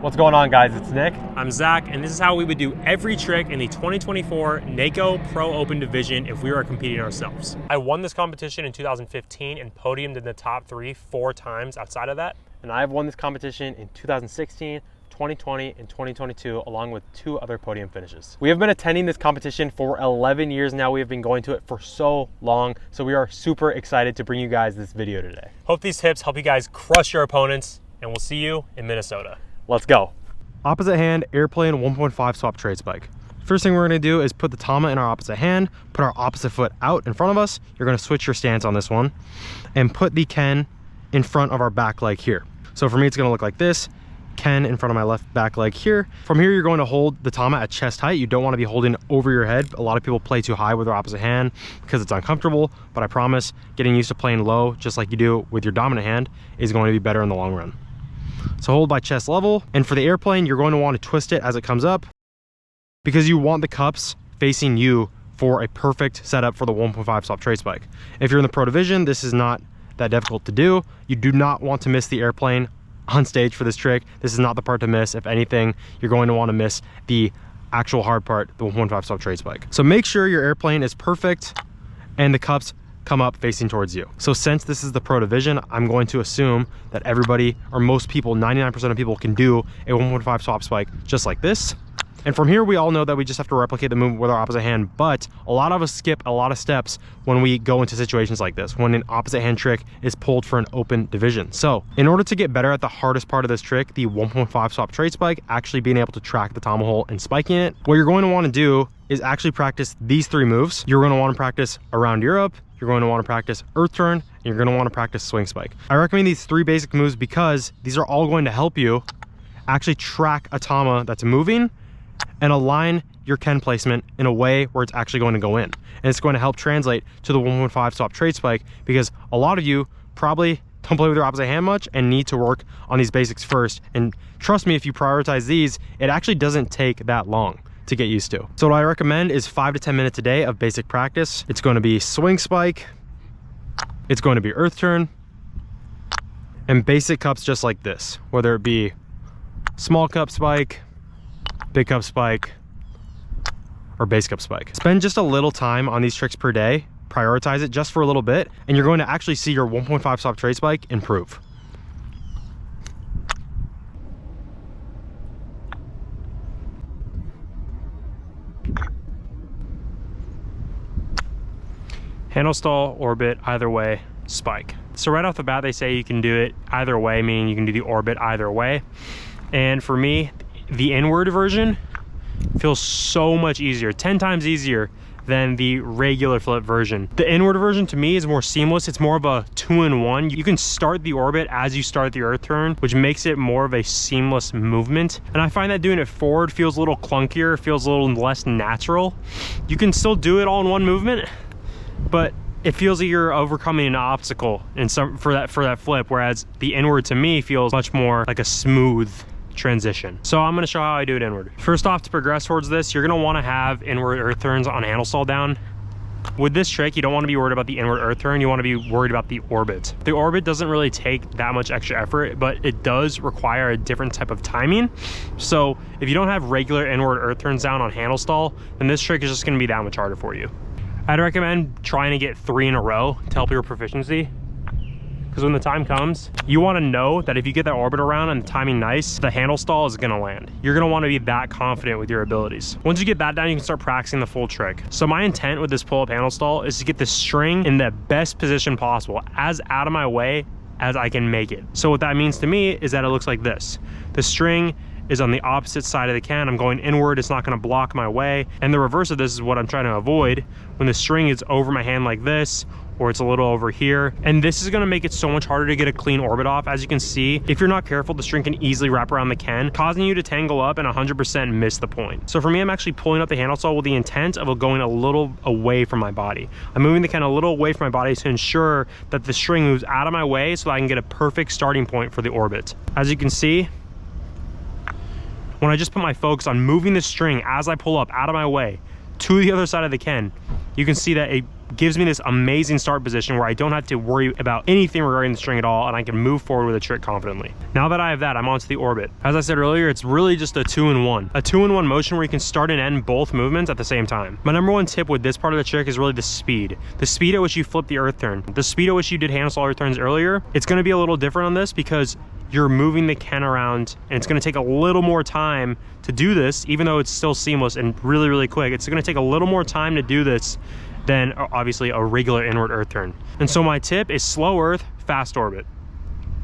What's going on, guys? It's Nick. I'm Zach, and this is how we would do every trick in the 2024 NAKO Pro Open division if we were competing ourselves. I won this competition in 2015 and podiumed in the top 3 4 times outside of that. And I've won this competition in 2016, 2020, and 2022, along with 2 other podium finishes. We have been attending this competition for 11 years now. We have been going to it for so long, so we are super excited to bring you guys this video today. Hope these tips help you guys crush your opponents, and we'll see you in Minnesota. Let's go. Opposite hand, airplane, 1.5 swap trade spike. First thing we're gonna do is put the tama in our opposite hand, put our opposite foot out in front of us. You're gonna switch your stance on this one and put the Ken in front of our back leg here. So for me, it's gonna look like this. Ken in front of my left back leg here. From here, you're going to hold the tama at chest height. You don't want to be holding it over your head. A lot of people play too high with their opposite hand because it's uncomfortable, but I promise getting used to playing low, just like you do with your dominant hand, is going to be better in the long run. So hold by chest level, and for the airplane, you're going to want to twist it as it comes up because you want the cups facing you for a perfect setup for the 1.5 swap trade spike. If you're in the pro division, this is not that difficult to do. You do not want to miss the airplane on stage for this trick. This is not the part to miss. If anything, you're going to want to miss the actual hard part, the 1.5 swap trade spike. So make sure your airplane is perfect and the cups come up facing towards you. So since this is the pro division, I'm going to assume that everybody, or most people, 99% of people, can do a 1.5 swap spike just like this. And from here, we all know that we just have to replicate the movement with our opposite hand, but a lot of us skip a lot of steps when we go into situations like this, when an opposite hand trick is pulled for an open division. So in order to get better at the hardest part of this trick, the 1.5 swap trade spike, actually being able to track the tama hole and spiking it, what you're going to want to do is actually practice these 3 moves. You're going to want to practice around Europe, you're going to want to practice earth turn, and you're going to want to practice swing spike. I recommend these 3 basic moves because these are all going to help you actually track a tama that's moving and align your Ken placement in a way where it's actually going to go in. And it's going to help translate to the 1.5 swap trade spike because a lot of you probably don't play with your opposite hand much and need to work on these basics first. And trust me, if you prioritize these, it actually doesn't take that long to get used to. So what I recommend is 5 to 10 minutes a day of basic practice. It's going to be swing spike, it's going to be earth turn, and basic cups just like this, whether it be small cup spike, big cup spike, or base cup spike. Spend just a little time on these tricks per day, prioritize it just for a little bit, and you're going to actually see your 1.5 swap trade spike improve. Handle stall, orbit, either way, spike. So right off the bat, they say you can do it either way, meaning you can do the orbit either way. And for me, the inward version feels so much easier, 10 times easier than the regular flip version. The inward version to me is more seamless. It's more of a 2-in-1. You can start the orbit as you start the earth turn, which makes it more of a seamless movement. And I find that doing it forward feels a little clunkier, feels a little less natural. You can still do it all in one movement, but it feels like you're overcoming an obstacle for that flip, whereas the inward to me feels much more like a smooth transition. So I'm going to show how I do it inward. First off, to progress towards this, you're going to want to have inward earth turns on handle stall down. With this trick, you don't want to be worried about the inward earth turn, you want to be worried about the orbit. The orbit doesn't really take that much extra effort, but it does require a different type of timing. So if you don't have regular inward earth turns down on handle stall, then this trick is just going to be that much harder for you. I'd recommend trying to get 3 in a row to help your proficiency. Because when the time comes, you want to know that if you get that orbit around and the timing nice, the handle stall is going to land. You're going to want to be that confident with your abilities. Once you get that down, you can start practicing the full trick. So my intent with this pull-up handle stall is to get the string in the best position possible, as out of my way as I can make it. So what that means to me is that it looks like this. The string is on the opposite side of the can. I'm going inward, it's not gonna block my way. And the reverse of this is what I'm trying to avoid, when the string is over my hand like this, or it's a little over here. And this is gonna make it so much harder to get a clean orbit off. As you can see, if you're not careful, the string can easily wrap around the can, causing you to tangle up and 100% miss the point. So for me, I'm actually pulling up the handle stall with the intent of going a little away from my body. I'm moving the can a little away from my body to ensure that the string moves out of my way so that I can get a perfect starting point for the orbit. As you can see, when I just put my focus on moving the string as I pull up out of my way, to the other side of the Ken, you can see that it gives me this amazing start position where I don't have to worry about anything regarding the string at all, and I can move forward with the trick confidently. Now that I have that, I'm onto the orbit. As I said earlier, it's really just a two-in-one. A two-in-one motion where you can start and end both movements at the same time. My number one tip with this part of the trick is really the speed. The speed at which you flip the earth turn. The speed at which you did handle earth turns earlier, it's gonna be a little different on this because you're moving the Ken around, and it's gonna take a little more time to do this, even though it's still seamless and really, really quick. It's gonna take a little more time to do this than obviously a regular inward earth turn. And so my tip is slow earth, fast orbit.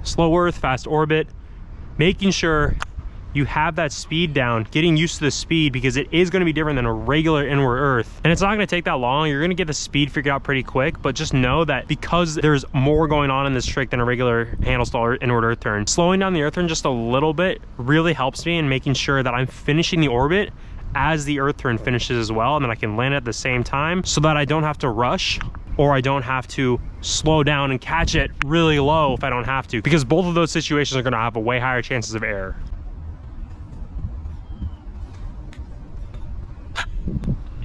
Slow earth, fast orbit, making sure you have that speed down, getting used to the speed, because it is gonna be different than a regular inward earth. And it's not gonna take that long. You're gonna get the speed figured out pretty quick, but just know that because there's more going on in this trick than a regular handle stall or inward earth turn, slowing down the earth turn just a little bit really helps me in making sure that I'm finishing the orbit as the earth turn finishes as well, and then I can land it at the same time so that I don't have to rush, or I don't have to slow down and catch it really low if I don't have to, because both of those situations are gonna have a way higher chances of error.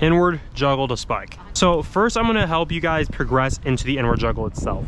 Inward juggle to spike. So first I'm gonna help you guys progress into the inward juggle itself.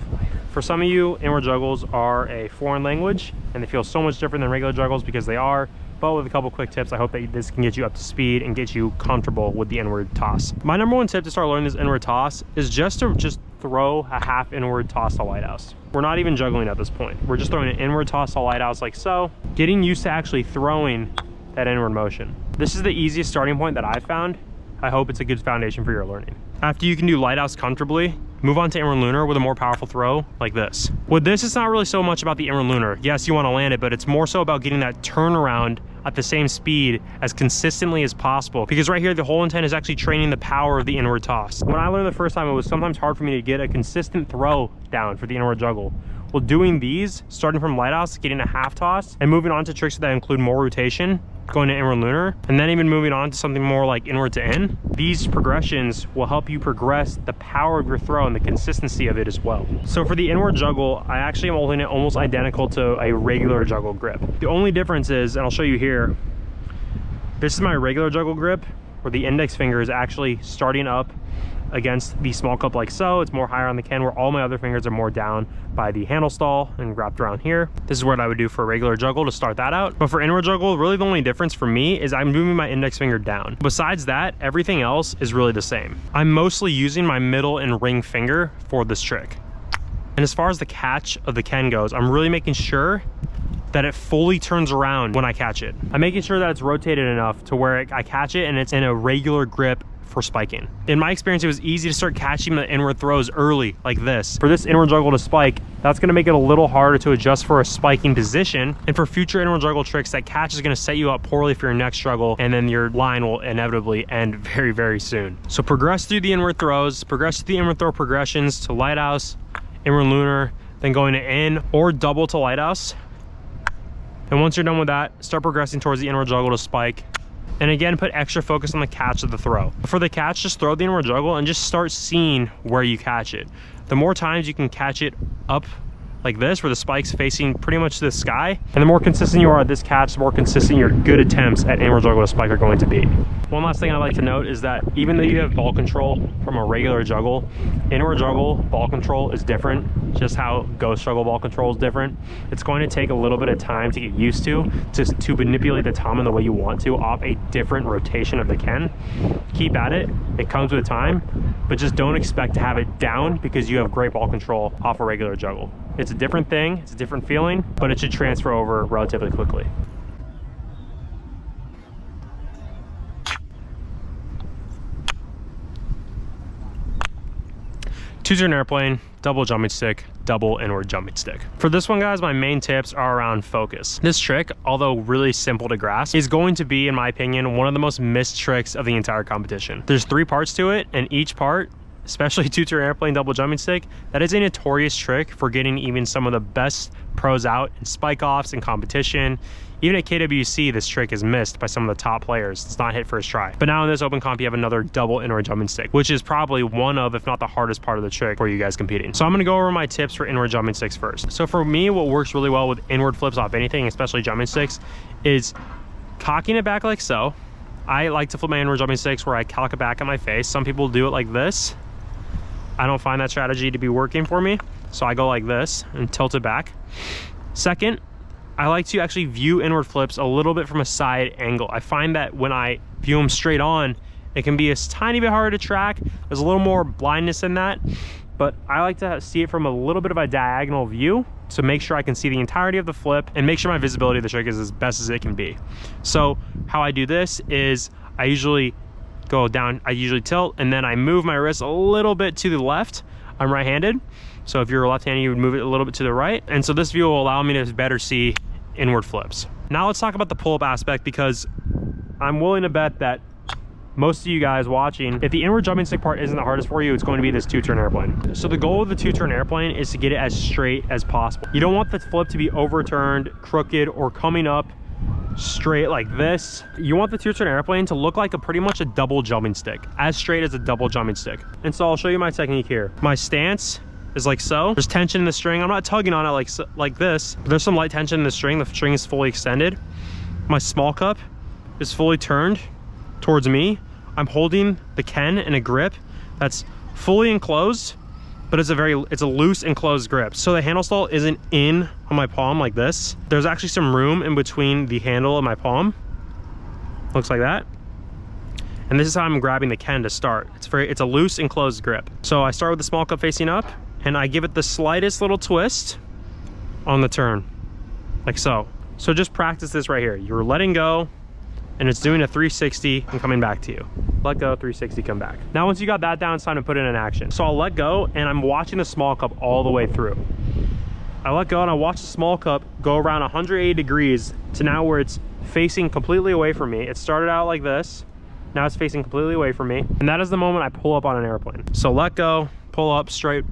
For some of you, inward juggles are a foreign language and they feel so much different than regular juggles because they are, but with a couple quick tips, I hope that this can get you up to speed and get you comfortable with the inward toss. My number one tip to start learning this inward toss is just to throw a half inward toss to lighthouse. We're not even juggling at this point. We're just throwing an inward toss to lighthouse like so, getting used to actually throwing that inward motion. This is the easiest starting point that I've found. I hope it's a good foundation for your learning. After you can do lighthouse comfortably, move on to inward lunar with a more powerful throw like this. With this, it's not really so much about the inward lunar. Yes, you want to land it, but it's more so about getting that turnaround at the same speed as consistently as possible. Because right here, the whole intent is actually training the power of the inward toss. When I learned the first time, it was sometimes hard for me to get a consistent throw down for the inward juggle. Well, doing these, starting from lighthouse, getting a half toss, and moving on to tricks that include more rotation, going to inward lunar, and then even moving on to something more like inward to in, these progressions will help you progress the power of your throw and the consistency of it as well. So for the inward juggle, I actually am holding it almost identical to a regular juggle grip. The only difference is, and I'll show you here, this is my regular juggle grip, where the index finger is actually starting up against the small cup like so. It's more higher on the Ken, where all my other fingers are more down by the handle stall and wrapped around here. This is what I would do for a regular juggle to start that out. But for inward juggle, really the only difference for me is I'm moving my index finger down. Besides that, everything else is really the same. I'm mostly using my middle and ring finger for this trick. And as far as the catch of the Ken goes, I'm really making sure that it fully turns around when I catch it. I'm making sure that it's rotated enough to where I catch it and it's in a regular grip for spiking. In my experience, it was easy to start catching the inward throws early like this. For this inward juggle to spike, that's gonna make it a little harder to adjust for a spiking position. And for future inward juggle tricks, that catch is gonna set you up poorly for your next juggle, and then your line will inevitably end very, very soon. So progress through the inward throws, progress through the inward throw progressions to lighthouse, inward lunar, then going to in or double to lighthouse. And once you're done with that, start progressing towards the inward juggle to spike. And again, put extra focus on the catch of the throw. For the catch, just throw the inward juggle and just start seeing where you catch it. The more times you can catch it up like this, where the spike's facing pretty much to the sky, and the more consistent you are at this catch, the more consistent your good attempts at inward juggle to spike are going to be. One last thing I'd like to note is that even though you have ball control from a regular juggle, inward juggle ball control is different. Just how ghost juggle ball control is different. It's going to take a little bit of time to get used to manipulate the tama the way you want to off a different rotation of the Ken. Keep at it. It comes with time, but just don't expect to have it down because you have great ball control off a regular juggle. It's a different thing, it's a different feeling, but it should transfer over relatively quickly. Two-turn airplane, double jumping stick, double inward jumping stick. For this one, guys, my main tips are around focus. This trick, although really simple to grasp, is going to be, in my opinion, one of the most missed tricks of the entire competition. There's 3 parts to it, and each part, especially two-turn airplane double jumping stick, that is a notorious trick for getting even some of the best pros out in spike offs and competition. Even at KWC, this trick is missed by some of the top players. It's not hit first try. But now in this open comp, you have another double inward jumping stick, which is probably one of, if not the hardest part of the trick for you guys competing. So I'm gonna go over my tips for inward jumping sticks first. So for me, what works really well with inward flips off anything, especially jumping sticks, is cocking it back like so, I like to flip my inward jumping sticks where I cock it back at my face. Some people do it like this. I don't find that strategy to be working for me, so I go like this and tilt it back. Second, I like to actually view inward flips a little bit from a side angle. I find that when I view them straight on, it can be a tiny bit harder to track. There's a little more blindness in that, but I like to see it from a little bit of a diagonal view to make sure I can see the entirety of the flip and make sure my visibility of the trick is as best as it can be. So how I do this is I usually go down, I usually tilt, and then I move my wrist a little bit to the left. I'm right-handed, so if you're left-handed, you would move it a little bit to the right. And so this view will allow me to better see inward flips. Now let's talk about the pull-up aspect, because I'm willing to bet that most of you guys watching, if the inward jumping stick part isn't the hardest for you, it's going to be this two-turn airplane. So the goal of the two-turn airplane is to get it as straight as possible. You don't want the flip to be overturned, crooked, or coming up straight like this. You want the two-turn airplane to look like pretty much a double jumping stick, as straight as a double jumping stick. And so I'll show you my technique here. My stance is like so. There's tension in the string. I'm not tugging on it like this, but there's some light tension in the string. The string is fully extended. My small cup is fully turned towards me. I'm holding the Ken in a grip that's fully enclosed, but it's a loose enclosed grip. So the handle stall isn't in on my palm like this. There's actually some room in between the handle and my palm. Looks like that. And this is how I'm grabbing the Ken to start. It's a loose enclosed grip. So I start with the small cup facing up, and I give it the slightest little twist on the turn, like so. So just practice this right here. You're letting go, and it's doing a 360 and coming back to you. Let go, 360, come back. Now once you got that down, it's time to put it in action. So I'll let go, and I'm watching the small cup all the way through. I let go and I watch the small cup go around 180 degrees to now where it's facing completely away from me. It started out like this. Now it's facing completely away from me. And that is the moment I pull up on an airplane. So let go, pull up straight,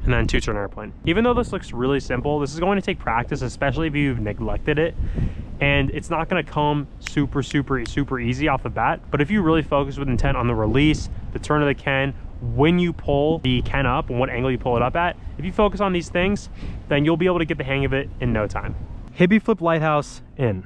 and then two-turn airplane. Even though this looks really simple, this is going to take practice, especially if you've neglected it. And it's not gonna come super easy off the bat. But if you really focus with intent on the release, the turn of the Ken, when you pull the Ken up and what angle you pull it up at, if you focus on these things, then you'll be able to get the hang of it in no time. Hippie flip lighthouse in.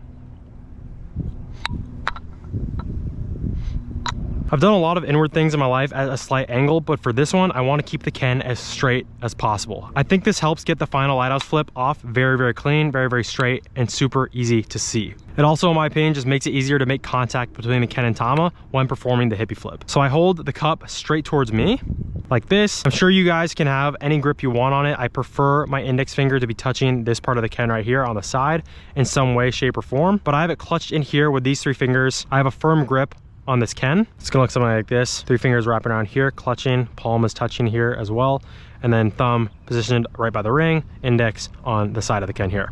I've done a lot of inward things in my life at a slight angle, but for this one, I want to keep the Ken as straight as possible. I think this helps get the final lighthouse flip off very clean, very straight, and super easy to see. It also, in my opinion, just makes it easier to make contact between the Ken and Tama when performing the hippie flip. So I hold the cup straight towards me, like this. I'm sure you guys can have any grip you want on it. I prefer my index finger to be touching this part of the Ken right here on the side in some way, shape, or form, but I have it clutched in here with these three fingers. I have a firm grip on this Ken. It's gonna look something like this. Three fingers wrapping around here, clutching, palm is touching here as well, and then thumb positioned right by the ring, index on the side of the Ken here.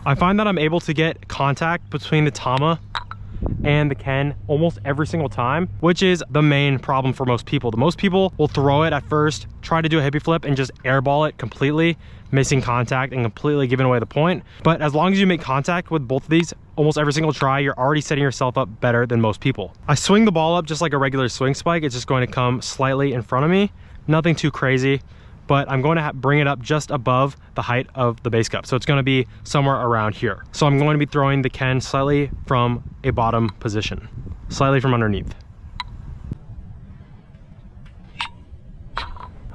I find that I'm able to get contact between the Tama and the Ken almost every single time, which is the main problem for most people. Most people will throw it at first, try to do a hippie flip, and just airball it completely, missing contact and completely giving away the point. But as long as you make contact with both of these almost every single try, you're already setting yourself up better than most people. I swing the ball up just like a regular swing spike. It's just going to come slightly in front of me, nothing too crazy, but I'm going to bring it up just above the height of the base cup. So it's going to be somewhere around here. So I'm going to be throwing the Ken slightly from a bottom position, slightly from underneath.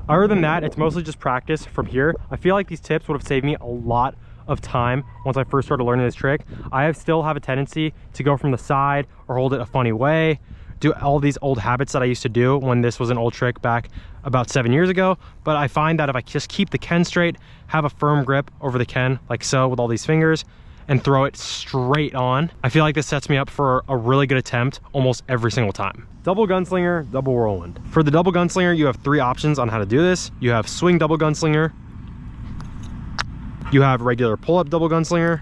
Other than that, it's mostly just practice from here. I feel like these tips would have saved me a lot of time once I first started learning this trick. I still have a tendency to go from the side or hold it a funny way, do all these old habits that I used to do when this was an old trick back about 7 years ago. But I find that if I just keep the Ken straight, have a firm grip over the Ken like so with all these fingers, and throw it straight on, I feel like this sets me up for a really good attempt almost every single time. Double gunslinger, double whirlwind. For the double gunslinger, you have three options on how to do this. You have swing double gunslinger, you have regular pull-up double gunslinger,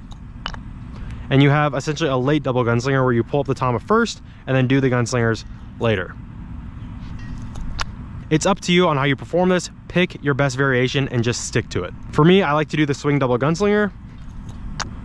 and you have essentially a late double gunslinger where you pull up the Tama first and then do the gunslingers later. It's up to you on how you perform this. Pick your best variation and just stick to it. For me, I like to do the swing double gunslinger.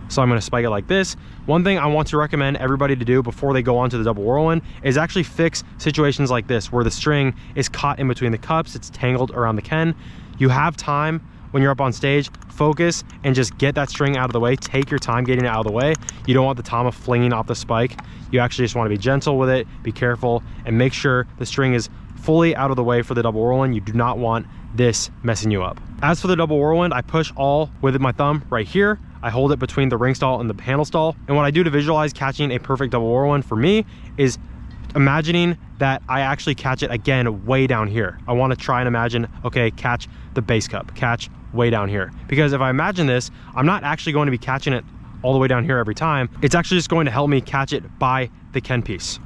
So I'm going to spike it like this. One thing I want to recommend everybody to do before they go on to the double whirlwind is actually fix situations like this where the string is caught in between the cups, it's tangled around the Ken. You have time when you're up on stage, focus and just get that string out of the way. Take your time getting it out of the way. You don't want the tama flinging off the spike. You actually just want to be gentle with it, be careful, and make sure the string is fully out of the way for the double whirlwind. You do not want this messing you up. As for the double whirlwind, I push all with my thumb right here. I hold it between the ring stall and the handle stall. And what I do to visualize catching a perfect double whirlwind for me is imagining that I actually catch it again way down here. I want to try and imagine, okay, catch the base cup, catch way down here. Because if I imagine this, I'm not actually going to be catching it all the way down here every time. It's actually just going to help me catch it by the Ken piece.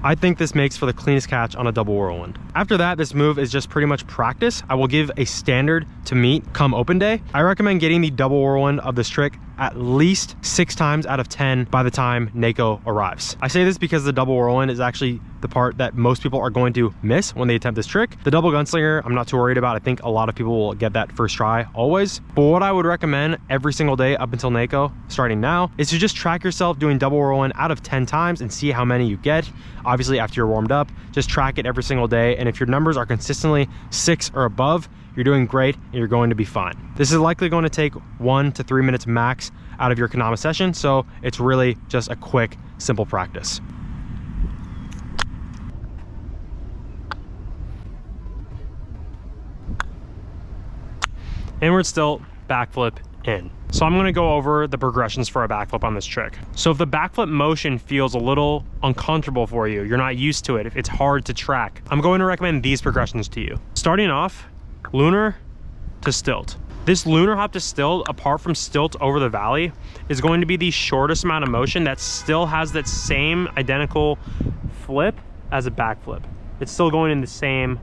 I think this makes for the cleanest catch on a double whirlwind. After that, this move is just pretty much practice. I will give a standard to meet come open day. I recommend getting the double whirlwind of this trick at least 6 times out of 10 by the time NAKO arrives. I say this because the double whirlwind is actually the part that most people are going to miss when they attempt this trick. The double gunslinger, I'm not too worried about. I think a lot of people will get that first try always. But what I would recommend every single day up until NAKO, starting now, is to just track yourself doing double whirlwind out of 10 times and see how many you get. Obviously, after you're warmed up, just track it every single day. And if your numbers are consistently 6 or above, you're doing great and you're going to be fine. This is likely going to take 1 to 3 minutes max out of your Kanama session, so it's really just a quick, simple practice. Inward stilt, backflip, in. So I'm gonna go over the progressions for a backflip on this trick. So if the backflip motion feels a little uncomfortable for you, you're not used to it, if it's hard to track, I'm going to recommend these progressions to you. Starting off, lunar to stilt. This lunar hop to stilt, apart from stilt over the valley, is going to be the shortest amount of motion that still has that same identical flip as a backflip. It's still going in the same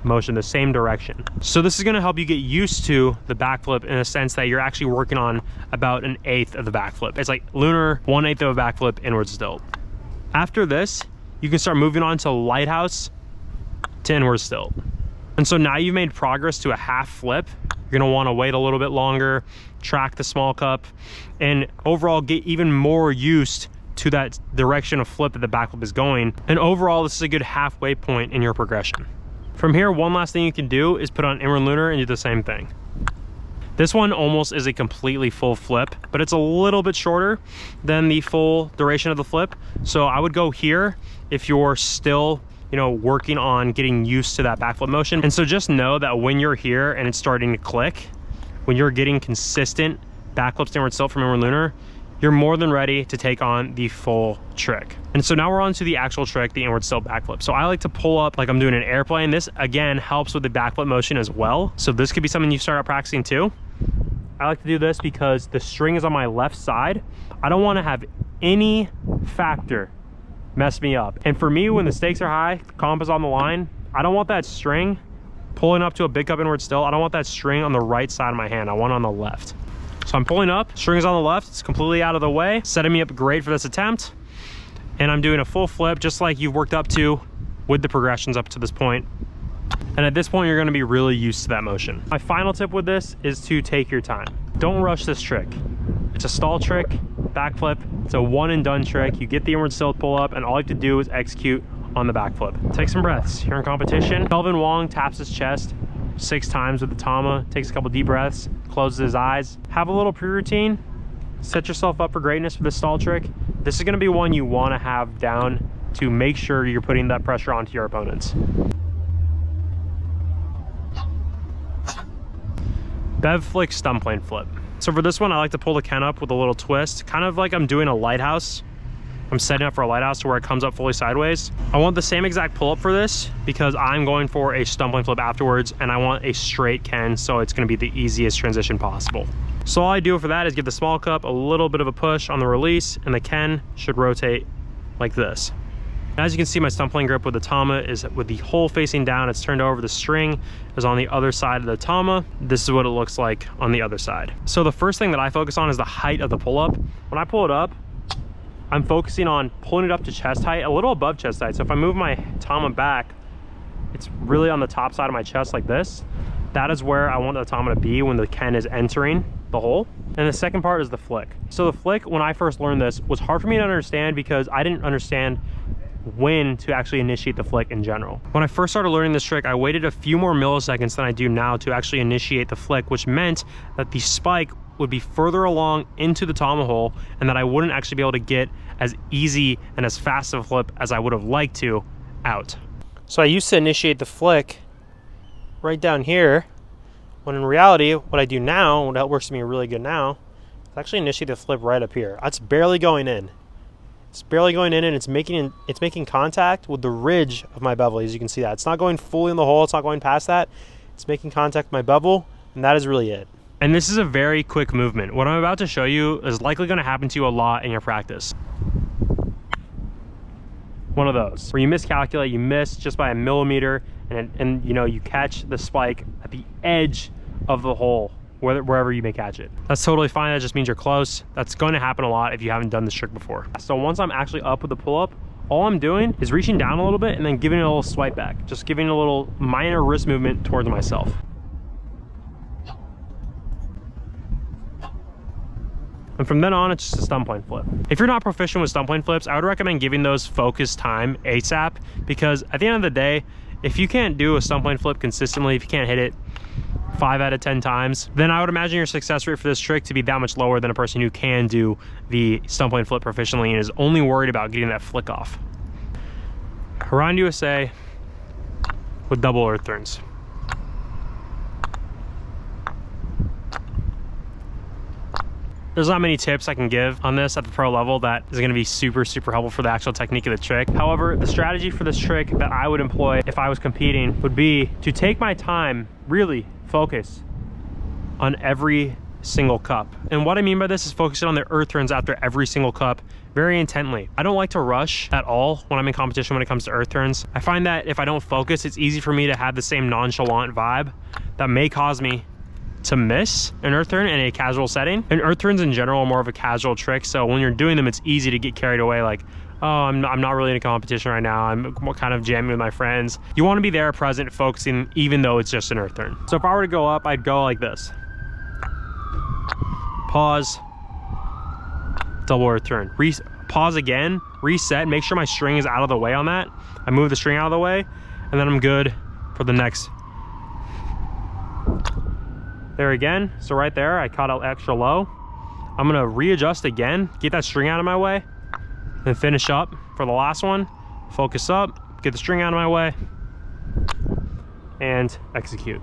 motion, the same direction. So this is going to help you get used to the backflip in a sense that you're actually working on about 1/8 of the backflip. It's like lunar, 1/8 of a backflip, inward stilt. After this, you can start moving on to lighthouse to inward stilt. And so now you've made progress to a half flip. You're gonna wanna wait a little bit longer, track the small cup, and overall get even more used to that direction of flip that the backflip is going. And overall, this is a good halfway point in your progression. From here, one last thing you can do is put on inward lunar and do the same thing. This one almost is a completely full flip, but it's a little bit shorter than the full duration of the flip. So I would go here if you're still, you know, working on getting used to that backflip motion. And so just know that when you're here and it's starting to click, when you're getting consistent backflips to inward stilt from inward lunar, you're more than ready to take on the full trick. And so now we're on to the actual trick, the inward stilt backflip. So I like to pull up like I'm doing an airplane. This again helps with the backflip motion as well. So this could be something you start out practicing too. I like to do this because the string is on my left side. I don't want to have any factor mess me up. And for me, when the stakes are high, comp is on the line, I don't want that string pulling up to a big cup inward stilt. I don't want that string on the right side of my hand. I want it on the left. So I'm pulling up, string is on the left, it's completely out of the way, setting me up great for this attempt. And I'm doing a full flip just like you've worked up to with the progressions up to this point. And at this point, you're gonna be really used to that motion. My final tip with this is to take your time. Don't rush this trick. It's a stall trick, backflip. It's a one and done trick. You get the inward stilt pull up and all you have to do is execute on the backflip. Take some breaths. You're in competition. Kelvin Wong taps his chest 6 times with the tama, takes a couple deep breaths, closes his eyes. Have a little pre-routine. Set yourself up for greatness for this stall trick. This is gonna be one you wanna have down to make sure you're putting that pressure onto your opponents. Bev flick stunt plane flip. So for this one, I like to pull the Ken up with a little twist, kind of like I'm doing a lighthouse. I'm setting up for a lighthouse to where it comes up fully sideways. I want the same exact pull up for this because I'm going for a stunt plane flip afterwards and I want a straight Ken, so it's gonna be the easiest transition possible. So all I do for that is give the small cup a little bit of a push on the release and the Ken should rotate like this. As you can see, my stunt plane grip with the tama is with the hole facing down. It's turned over. The string is on the other side of the tama. This is what it looks like on the other side. So the first thing that I focus on is the height of the pull up. When I pull it up, I'm focusing on pulling it up to chest height, a little above chest height. So if I move my tama back, it's really on the top side of my chest like this. That is where I want the tama to be when the Ken is entering the hole. And the second part is the flick. So the flick, when I first learned this, was hard for me to understand because I didn't understand when to actually initiate the flick in general. When I first started learning this trick, I waited a few more milliseconds than I do now to actually initiate the flick, which meant that the spike would be further along into the tomahole hole and that I wouldn't actually be able to get as easy and as fast of a flip as I would have liked to out. So I used to initiate the flick right down here, when in reality, what I do now, what works for me really good now, is actually initiate the flip right up here. That's barely going in. It's barely going in, and it's making contact with the ridge of my bevel, as you can see that. It's not going fully in the hole, it's not going past that. It's making contact with my bevel, and that is really it. And this is a very quick movement. What I'm about to show you is likely gonna happen to you a lot in your practice. One of those, where you miscalculate, you miss just by a millimeter, and you know, you catch the spike at the edge of the hole, wherever you may catch it. That's totally fine, that just means you're close. That's going to happen a lot if you haven't done this trick before. So once I'm actually up with the pull-up, all I'm doing is reaching down a little bit and then giving it a little swipe back, just giving a little minor wrist movement towards myself. And from then on, it's just a stun plane flip. If you're not proficient with stun plane flips, I would recommend giving those focused time ASAP, because at the end of the day, if you can't do a stun plane flip consistently, if you can't hit it 5 out of 10 times, then I would imagine your success rate for this trick to be that much lower than a person who can do the stun plane flip proficiently and is only worried about getting that flick off. Around USA with double earth turns. There's not many tips I can give on this at the pro level that is going to be super helpful for the actual technique of the trick. However, the strategy for this trick that I would employ if I was competing would be to take my time, really focus on every single cup. And what I mean by this is focusing on the earth turns after every single cup very intently. I don't like to rush at all when I'm in competition when it comes to earth turns. I find that if I don't focus, it's easy for me to have the same nonchalant vibe that may cause me to miss an earth turn in a casual setting. And earth turns in general are more of a casual trick, so when you're doing them, it's easy to get carried away, like, oh, I'm not really in a competition right now, I'm kind of jamming with my friends. You want to be there present, focusing, even though it's just an earth turn. So if I were to go up, I'd go like this. Pause, double earth turn. Pause again, reset, make sure my string is out of the way on that. I move the string out of the way, and then I'm good for the next. There again, so right there, I caught out extra low. I'm gonna readjust again, get that string out of my way, then finish up for the last one. Focus up, get the string out of my way, and execute.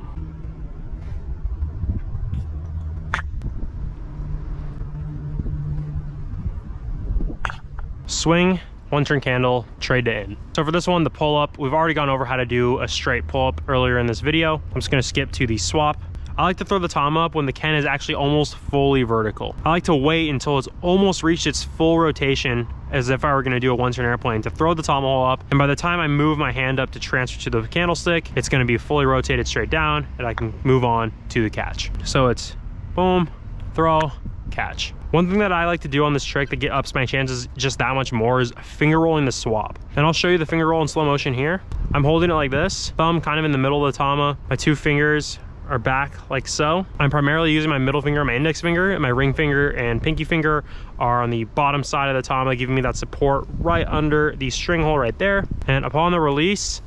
Swing, one turn candle, trade to in. So for this one, the pull up, we've already gone over how to do a straight pull up earlier in this video. I'm just gonna skip to the swap. I like to throw the tom up when the Ken is actually almost fully vertical. I like to wait until it's almost reached its full rotation, as if I were gonna do a one-turn airplane, to throw the tomahole up. And by the time I move my hand up to transfer to the candlestick, it's gonna be fully rotated straight down, and I can move on to the catch. So it's boom, throw, catch. One thing that I like to do on this trick that ups my chances just that much more is finger rolling the swap. And I'll show you the finger roll in slow motion here. I'm holding it like this, thumb kind of in the middle of the tama, my two fingers are back like so. I'm primarily using my middle finger and my index finger, and my ring finger and pinky finger are on the bottom side of the tama, giving me that support right under the string hole right there. And upon the release,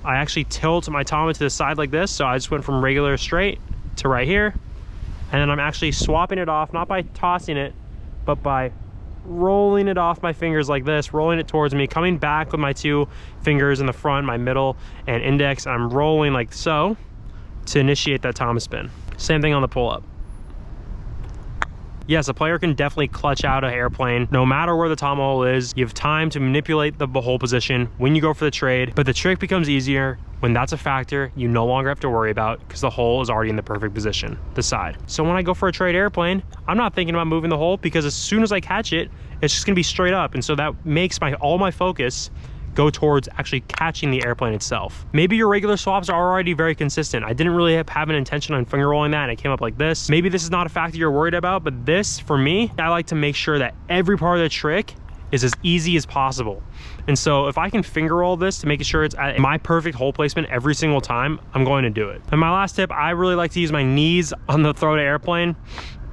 I actually tilt my tama to the side like this, so I just went from regular straight to right here. And then I'm actually swapping it off, not by tossing it, but by rolling it off my fingers like this, rolling it towards me, coming back with my two fingers in the front, my middle and index. I'm rolling like so to initiate that tama spin. Same thing on the pull up. Yes, a player can definitely clutch out an airplane no matter where the tomahole is. You have time to manipulate the hole position when you go for the trade, but the trick becomes easier when that's a factor you no longer have to worry about, because the hole is already in the perfect position, the side. So when I go for a trade airplane, I'm not thinking about moving the hole, because as soon as I catch it, it's just gonna be straight up. And so that makes all my focus go towards actually catching the airplane itself. Maybe your regular swaps are already very consistent. I didn't really have an intention on finger rolling that, and it came up like this. Maybe this is not a factor you're worried about, but this, for me, I like to make sure that every part of the trick is as easy as possible. And so if I can finger roll this to make sure it's at my perfect hole placement every single time, I'm going to do it. And my last tip, I really like to use my knees on the throw to airplane.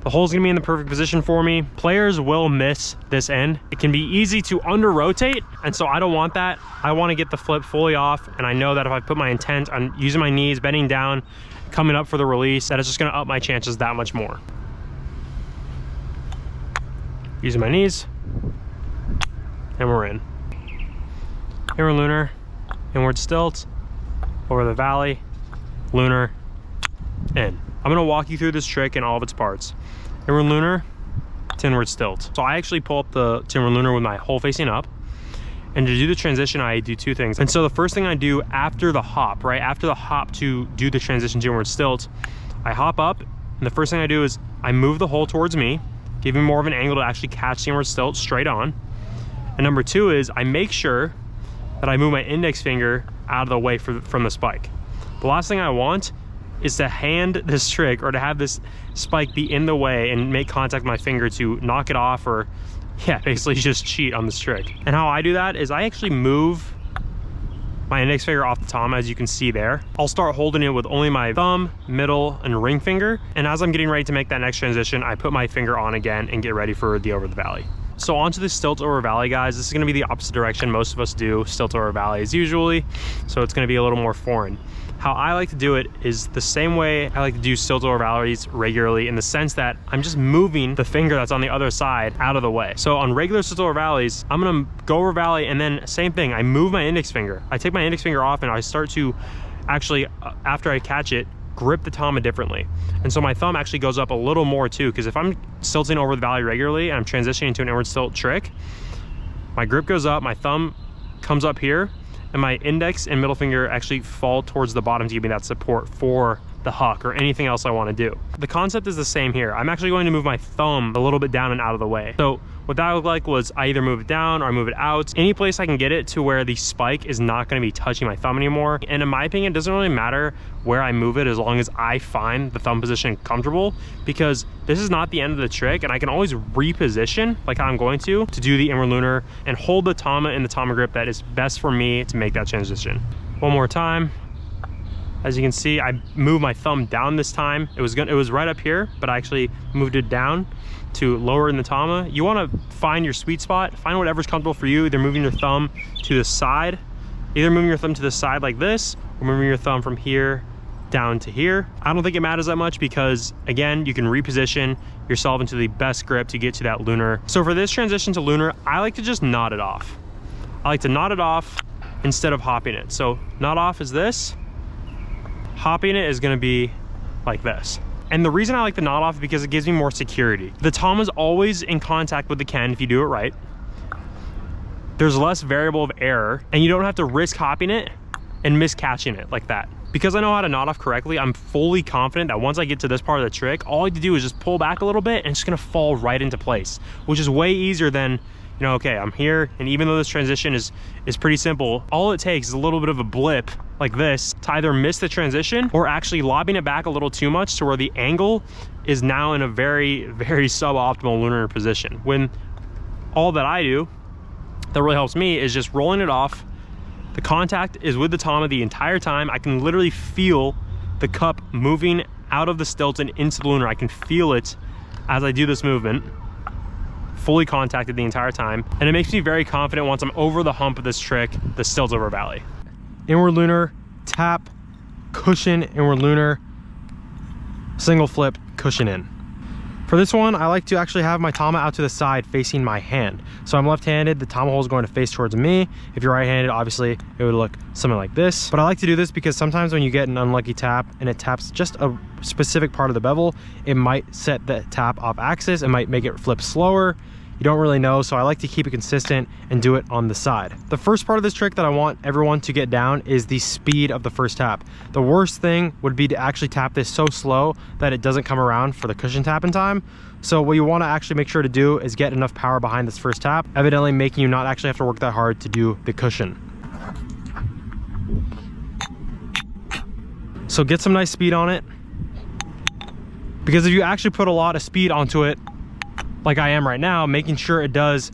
The hole's gonna be in the perfect position for me. Players will miss this end. It can be easy to under rotate, and so I don't want that. I wanna get the flip fully off, and I know that if I put my intent on using my knees, bending down, coming up for the release, that it's just gonna up my chances that much more. Using my knees, and we're in. Inward lunar, inward stilt, over the valley, lunar, in. I'm gonna walk you through this trick in all of its parts. Inward lunar to inward stilt. So I actually pull up the inward lunar with my hole facing up. And to do the transition, I do two things. And so the first thing I do after the hop, right? After the hop to do the transition to inward stilt, I hop up, and the first thing I do is I move the hole towards me, giving more of an angle to actually catch the inward stilt straight on. And number two is I make sure that I move my index finger out of the way from the spike. The last thing I want is to hand this trick or to have this spike be in the way and make contact with my finger to knock it off or, yeah, basically just cheat on this trick. And how I do that is I actually move my index finger off the tom, as you can see there. I'll start holding it with only my thumb, middle, and ring finger. And as I'm getting ready to make that next transition, I put my finger on again and get ready for the over the valley. So onto the stilt over valley, guys. This is gonna be the opposite direction most of us do stilt over valleys usually. So it's gonna be a little more foreign. How I like to do it is the same way I like to do stilt over valleys regularly, in the sense that I'm just moving the finger that's on the other side out of the way. So on regular stilt over valleys, I'm gonna go over valley and then same thing, I move my index finger. I take my index finger off and I start to actually, after I catch it, grip the tama differently. And so my thumb actually goes up a little more too, because if I'm stilting over the valley regularly and I'm transitioning to an inward stilt trick, my grip goes up, my thumb comes up here, and my index and middle finger actually fall towards the bottom to give me that support for the huck or anything else I want to do. The concept is the same here. I'm actually going to move my thumb a little bit down and out of the way. So what that looked like was I either move it down or I move it out. Any place I can get it to where the spike is not going to be touching my thumb anymore. And in my opinion, it doesn't really matter where I move it as long as I find the thumb position comfortable, because this is not the end of the trick and I can always reposition like how I'm going to do the inward lunar and hold the tama in the tama grip that is best for me to make that transition. One more time. As you can see, I moved my thumb down this time. It was right up here, but I actually moved it down to lower in the tama. You want to find your sweet spot, find whatever's comfortable for you, either moving your thumb to the side, like this, or moving your thumb from here down to here. I don't think it matters that much because, again, you can reposition yourself into the best grip to get to that lunar. So for this transition to lunar, I like to just knot it off. I like to knot it off instead of hopping it. So knot off is this. Hopping it is gonna be like this. And the reason I like the knot off is because it gives me more security. The tama is always in contact with the ken if you do it right. There's less variable of error and you don't have to risk hopping it and miscatching it like that. Because I know how to knot off correctly, I'm fully confident that once I get to this part of the trick, all I have to do is just pull back a little bit and it's gonna fall right into place, which is way easier than, you know, okay, I'm here, and even though this transition is pretty simple, all it takes is a little bit of a blip like this to either miss the transition or actually lobbing it back a little too much to where the angle is now in a very, very suboptimal lunar position. When all that I do that really helps me is just rolling it off. The contact is with the tama the entire time. I can literally feel the cup moving out of the stilt and into the lunar. I can feel it as I do this movement. Fully contacted the entire time, and it makes me very confident once I'm over the hump of this trick, the stilt over valley. Inward lunar, tap, cushion, inward lunar, single flip, cushion in. For this one, I like to actually have my tama out to the side facing my hand. So I'm left-handed, the tama hole is going to face towards me. If you're right-handed, obviously it would look something like this. But I like to do this because sometimes when you get an unlucky tap and it taps just a specific part of the bevel, it might set the tap off axis, it might make it flip slower. You don't really know, so I like to keep it consistent and do it on the side. The first part of this trick that I want everyone to get down is the speed of the first tap. The worst thing would be to actually tap this so slow that it doesn't come around for the cushion tap in time. So what you want to actually make sure to do is get enough power behind this first tap, evidently making you not actually have to work that hard to do the cushion. So get some nice speed on it, because if you actually put a lot of speed onto it, like I am right now, making sure it does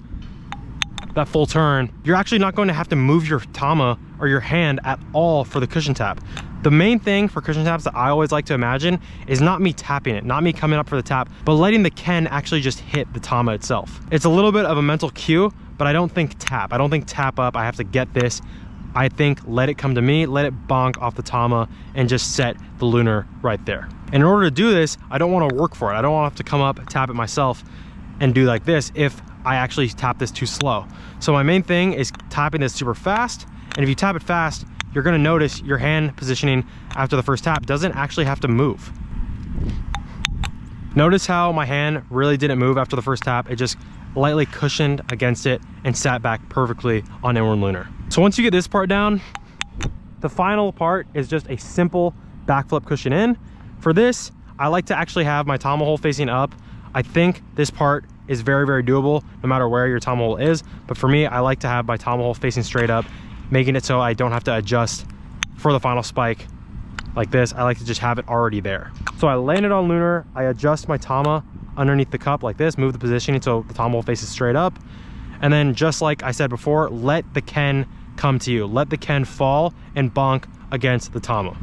that full turn, you're actually not going to have to move your tama or your hand at all for the cushion tap. The main thing for cushion taps that I always like to imagine is not me tapping it, not me coming up for the tap, but letting the Ken actually just hit the tama itself. It's a little bit of a mental cue, but I don't think tap. I don't think tap up, I have to get this. I think let it come to me, let it bonk off the tama and just set the lunar right there. And in order to do this, I don't want to work for it. I don't want to have to come up, tap it myself and do like this if I actually tap this too slow. So my main thing is tapping this super fast. And if you tap it fast, you're gonna notice your hand positioning after the first tap doesn't actually have to move. Notice how my hand really didn't move after the first tap. It just lightly cushioned against it and sat back perfectly on inward lunar. So once you get this part down, the final part is just a simple backflip cushion in. For this, I like to actually have my tama hole facing up. I think this part is very, very doable no matter where your tama hole is. But for me, I like to have my tama hole facing straight up, making it so I don't have to adjust for the final spike like this. I like to just have it already there. So I land it on lunar, I adjust my tama underneath the cup like this, move the positioning so the tama hole faces straight up. And then just like I said before, let the Ken come to you. Let the Ken fall and bonk against the tama.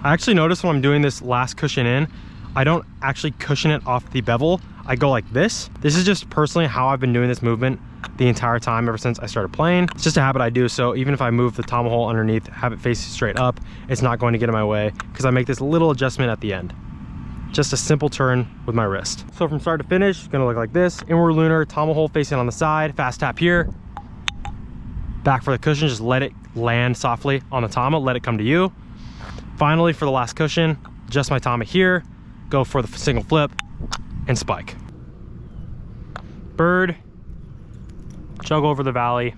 I actually noticed when I'm doing this last cushion in, I don't actually cushion it off the bevel. I go like this. This is just personally how I've been doing this movement the entire time ever since I started playing. It's just a habit I do. So even if I move the tama hole underneath, have it face straight up, it's not going to get in my way because I make this little adjustment at the end. Just a simple turn with my wrist. So from start to finish, it's gonna look like this. Inward lunar, tama hole facing on the side, fast tap here. Back for the cushion, just let it land softly on the tama, let it come to you. Finally, for the last cushion, adjust my tama here, go for the single flip and spike. Bird, juggle over the valley,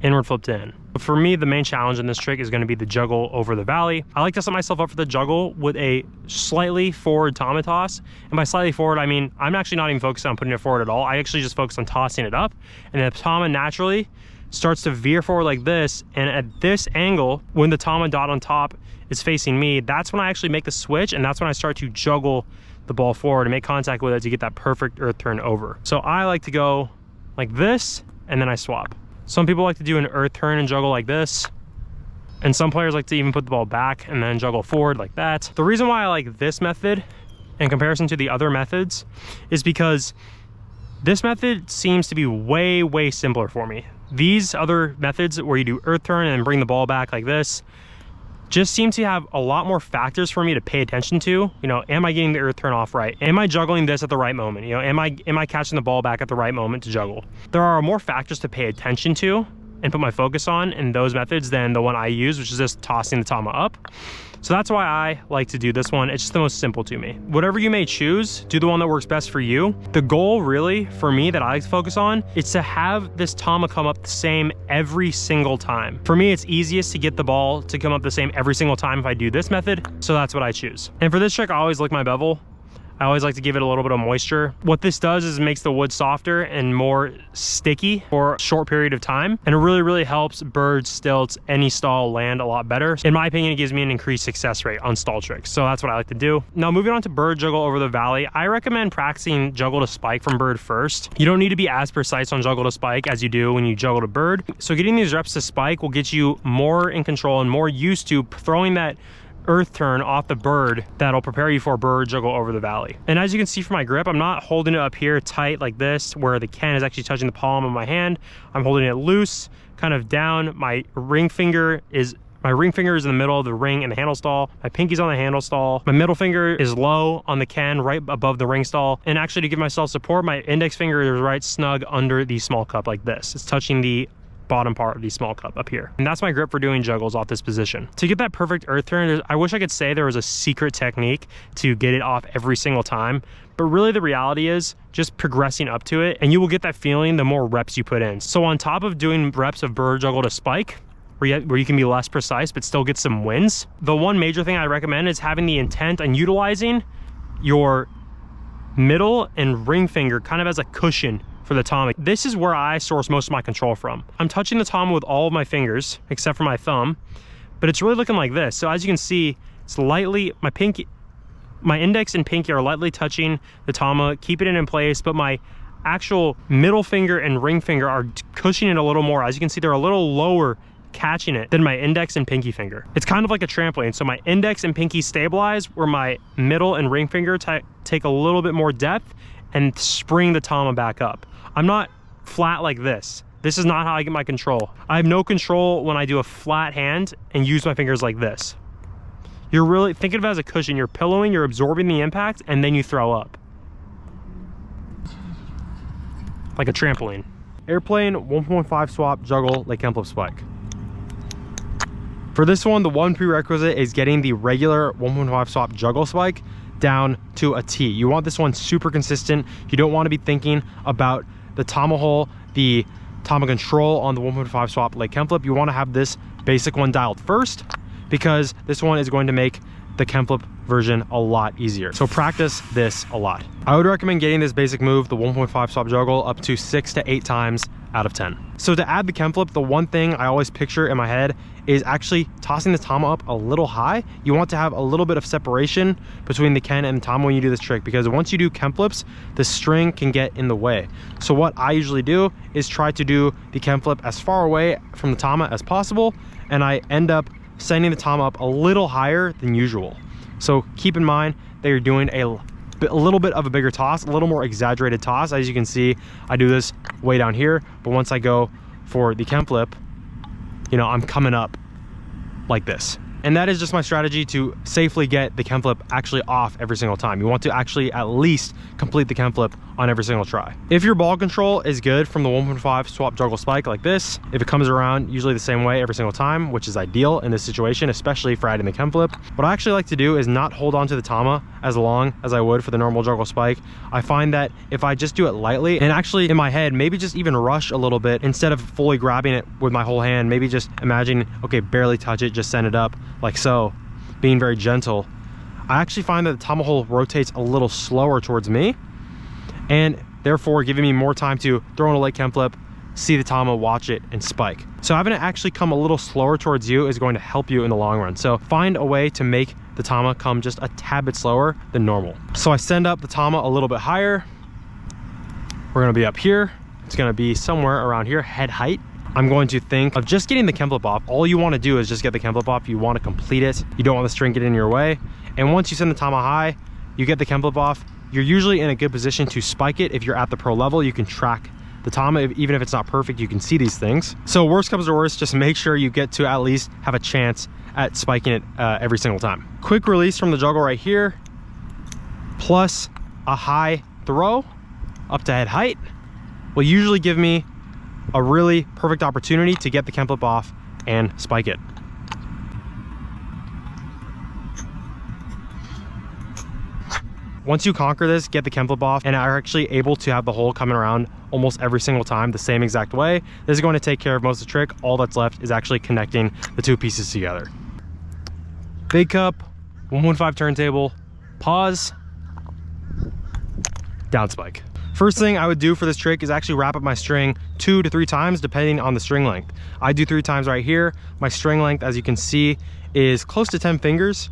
inward flip to in. For me, the main challenge in this trick is going to be the juggle over the valley. I like to set myself up for the juggle with a slightly forward tama toss. And by slightly forward, I mean, I'm actually not even focused on putting it forward at all. I actually just focus on tossing it up. And the tama naturally starts to veer forward like this. And at this angle, when the tama dot on top is facing me, that's when I actually make the switch. And that's when I start to juggle the ball forward and make contact with it to get that perfect earth turn over. So I like to go like this, and then I swap. Some people like to do an earth turn and juggle like this. And some players like to even put the ball back and then juggle forward like that. The reason why I like this method in comparison to the other methods is because this method seems to be way, way simpler for me. These other methods where you do earth turn and bring the ball back like this just seem to have a lot more factors for me to pay attention to. You know, am I getting the earth turn off right? Am I juggling this at the right moment? You know, am I catching the ball back at the right moment to juggle? There are more factors to pay attention to and put my focus on in those methods than the one I use, which is just tossing the tama up. So that's why I like to do this one. It's just the most simple to me. Whatever you may choose, do the one that works best for you. The goal really for me that I like to focus on is to have this tama come up the same every single time. For me, it's easiest to get the ball to come up the same every single time if I do this method. So that's what I choose. And for this trick, I always lick my bevel. I always like to give it a little bit of moisture. What this does is it makes the wood softer and more sticky for a short period of time. And it really, really helps birds, stilts, any stall land a lot better. In my opinion, it gives me an increased success rate on stall tricks. So that's what I like to do. Now moving on to bird juggle over the valley, I recommend practicing juggle to spike from bird first. You don't need to be as precise on juggle to spike as you do when you juggle to bird. So getting these reps to spike will get you more in control and more used to throwing that earth turn off the bird that'll prepare you for a bird juggle over the valley. And as you can see from my grip, I'm not holding it up here tight like this where the Ken is actually touching the palm of my hand. I'm holding it loose, kind of down. My ring finger is in the middle of the ring and the handle stall. My pinky's on the handle stall. My middle finger is low on the Ken, right above the ring stall. And actually, to give myself support, my index finger is right snug under the small cup like this. It's touching the bottom part of the small cup up here. And that's my grip for doing juggles off this position. To get that perfect earth turn, I wish I could say there was a secret technique to get it off every single time, but really the reality is just progressing up to it, and you will get that feeling the more reps you put in. So on top of doing reps of bird juggle to spike, where you can be less precise but still get some wins, the one major thing I recommend is having the intent and utilizing your middle and ring finger kind of as a cushion for the tama. This is where I source most of my control from. I'm touching the tama with all of my fingers except for my thumb, but it's really looking like this. So as you can see, it's lightly, my index and pinky are lightly touching the tama, keeping it in place, but my actual middle finger and ring finger are cushioning it a little more. As you can see, they're a little lower catching it than my index and pinky finger. It's kind of like a trampoline. So my index and pinky stabilize where my middle and ring finger take a little bit more depth and spring the tama back up. I'm not flat like this. This is not how I get my control. I have no control when I do a flat hand and use my fingers like this. You're really thinking of it as a cushion. You're pillowing, you're absorbing the impact, and then you throw up. Like a trampoline. Airplane 1.5 swap juggle like KENFLIP spike. For this one, the one prerequisite is getting the regular 1.5 swap juggle spike down to a T. You want this one super consistent. You don't want to be thinking about the tama hole, the tama control on the 1.5 swap like KENFLIP. You want to have this basic one dialed first, because this one is going to make the KENFLIP version a lot easier. So practice this a lot. I would recommend getting this basic move, the 1.5 swap juggle, up to 6 to 8 times out of 10. So to add the KENFLIP, the one thing I always picture in my head is actually tossing the tama up a little high. You want to have a little bit of separation between the Ken and the tama when you do this trick, because once you do KENFLIPs, the string can get in the way. So what I usually do is try to do the KENFLIP as far away from the tama as possible, and I end up sending the tama up a little higher than usual. So keep in mind that you're doing a little bit of a bigger toss, a little more exaggerated toss. As you can see, I do this way down here, but once I go for the KENFLIP, you know, I'm coming up like this. And that is just my strategy to safely get the KENFLIP actually off every single time. You want to actually at least complete the KENFLIP on every single try. If your ball control is good from the 1.5 swap juggle spike like this, if it comes around usually the same way every single time, which is ideal in this situation, especially for adding the KENFLIP, what I actually like to do is not hold on to the tama as long as I would for the normal juggle spike. I find that if I just do it lightly and actually in my head, maybe just even rush a little bit instead of fully grabbing it with my whole hand, maybe just imagine, okay, barely touch it, just send it up like so, being very gentle, I actually find that the tama hole rotates a little slower towards me, and therefore giving me more time to throw in a late KENFLIP, see the tama, watch it, and spike. So having it actually come a little slower towards you is going to help you in the long run. So find a way to make the tama come just a tad bit slower than normal. So I send up the tama a little bit higher. We're gonna be up here. It's gonna be somewhere around here, head height. I'm going to think of just getting the KENFLIP off. All you want to do is just get the KENFLIP off. You want to complete it. You don't want the string getting in your way. And once you send the tama high, you get the KENFLIP off, you're usually in a good position to spike it. If you're at the pro level, you can track the tama. Even if it's not perfect, you can see these things. So worst comes to worst, just make sure you get to at least have a chance at spiking it every single time. Quick release from the juggle right here, plus a high throw up to head height will usually give me a really perfect opportunity to get the KENFLIP off and spike it. Once you conquer this, get the KENFLIP off, and are actually able to have the hole coming around almost every single time the same exact way, this is going to take care of most of the trick. All that's left is actually connecting the two pieces together. Big cup, 1.5 turntable, pause, down spike. First thing I would do for this trick is actually wrap up my string 2 to 3 times depending on the string length. I do 3 times right here. My string length, as you can see, is close to 10 fingers,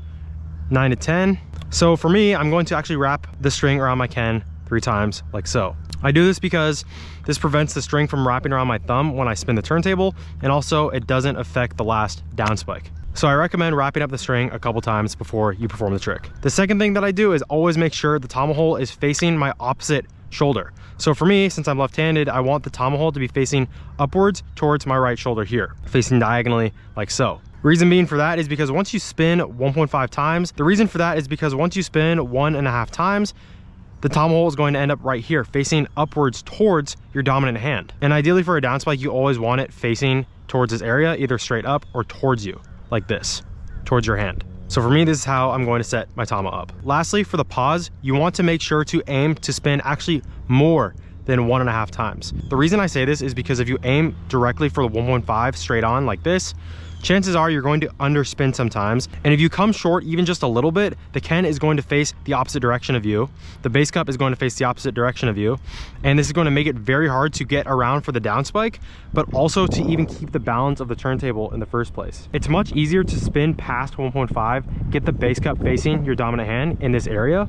9 to 10. So for me, I'm going to actually wrap the string around my Ken 3 times like so. I do this because this prevents the string from wrapping around my thumb when I spin the turntable, and also it doesn't affect the last down spike. So I recommend wrapping up the string a couple times before you perform the trick. The second thing that I do is always make sure the tama hole is facing my opposite shoulder. So for me, since I'm left-handed, I want the tama hole to be facing upwards towards my right shoulder here, facing diagonally like so. Reason being for that is because once you spin 1.5 times, the reason for that is because once you spin 1.5 times, the tama hole is going to end up right here, facing upwards towards your dominant hand. And ideally for a down spike, you always want it facing towards this area, either straight up or towards you, like this, towards your hand. So for me, this is how I'm going to set my tama up. Lastly, for the pause, you want to make sure to aim to spin actually more than 1.5 times. The reason I say this is because if you aim directly for the 1.5 straight on like this, chances are you're going to underspin sometimes. And if you come short even just a little bit, the Ken is going to face the opposite direction of you. The base cup is going to face the opposite direction of you. And this is going to make it very hard to get around for the down spike, but also to even keep the balance of the turntable in the first place. It's much easier to spin past 1.5, get the base cup facing your dominant hand in this area,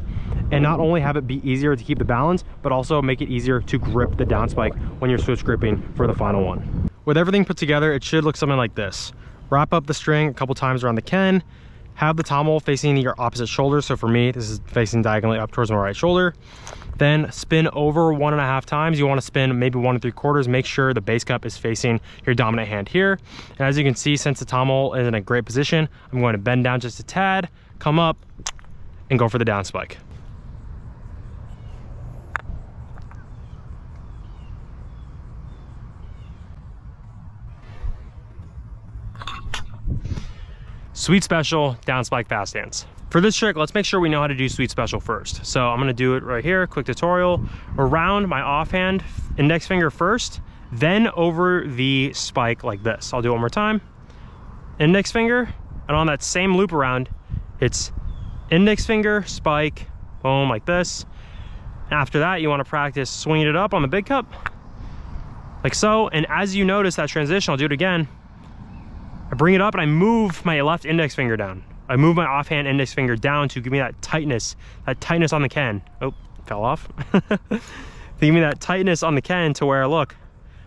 and not only have it be easier to keep the balance, but also make it easier to grip the down spike when you're switch gripping for the final one. with everything put together, it should look something like this. Wrap up the string a couple times around the Ken, have the tom hole facing your opposite shoulder. So for me, this is facing diagonally up towards my right shoulder. Then spin over 1.5 times. You want to spin maybe 1 3/4. Make sure the base cup is facing your dominant hand here. And as you can see, since the tom hole is in a great position, I'm going to bend down just a tad, come up, and go for the down spike. Sweet special, down spike, fast hands. For this trick, let's make sure we know how to do sweet special first. So I'm gonna do it right here, quick tutorial. Around my offhand index finger first, then over the spike like this. I'll do it one more time. Index finger, and on that same loop around, it's index finger, spike, boom, like this. After that, you wanna practice swinging it up on the big cup, like so. And as you notice that transition, I'll do it again. I bring it up and I move my left index finger down. I move my offhand index finger down to give me that tightness on the Ken. Oh, fell off. To give me that tightness on the Ken to where, look,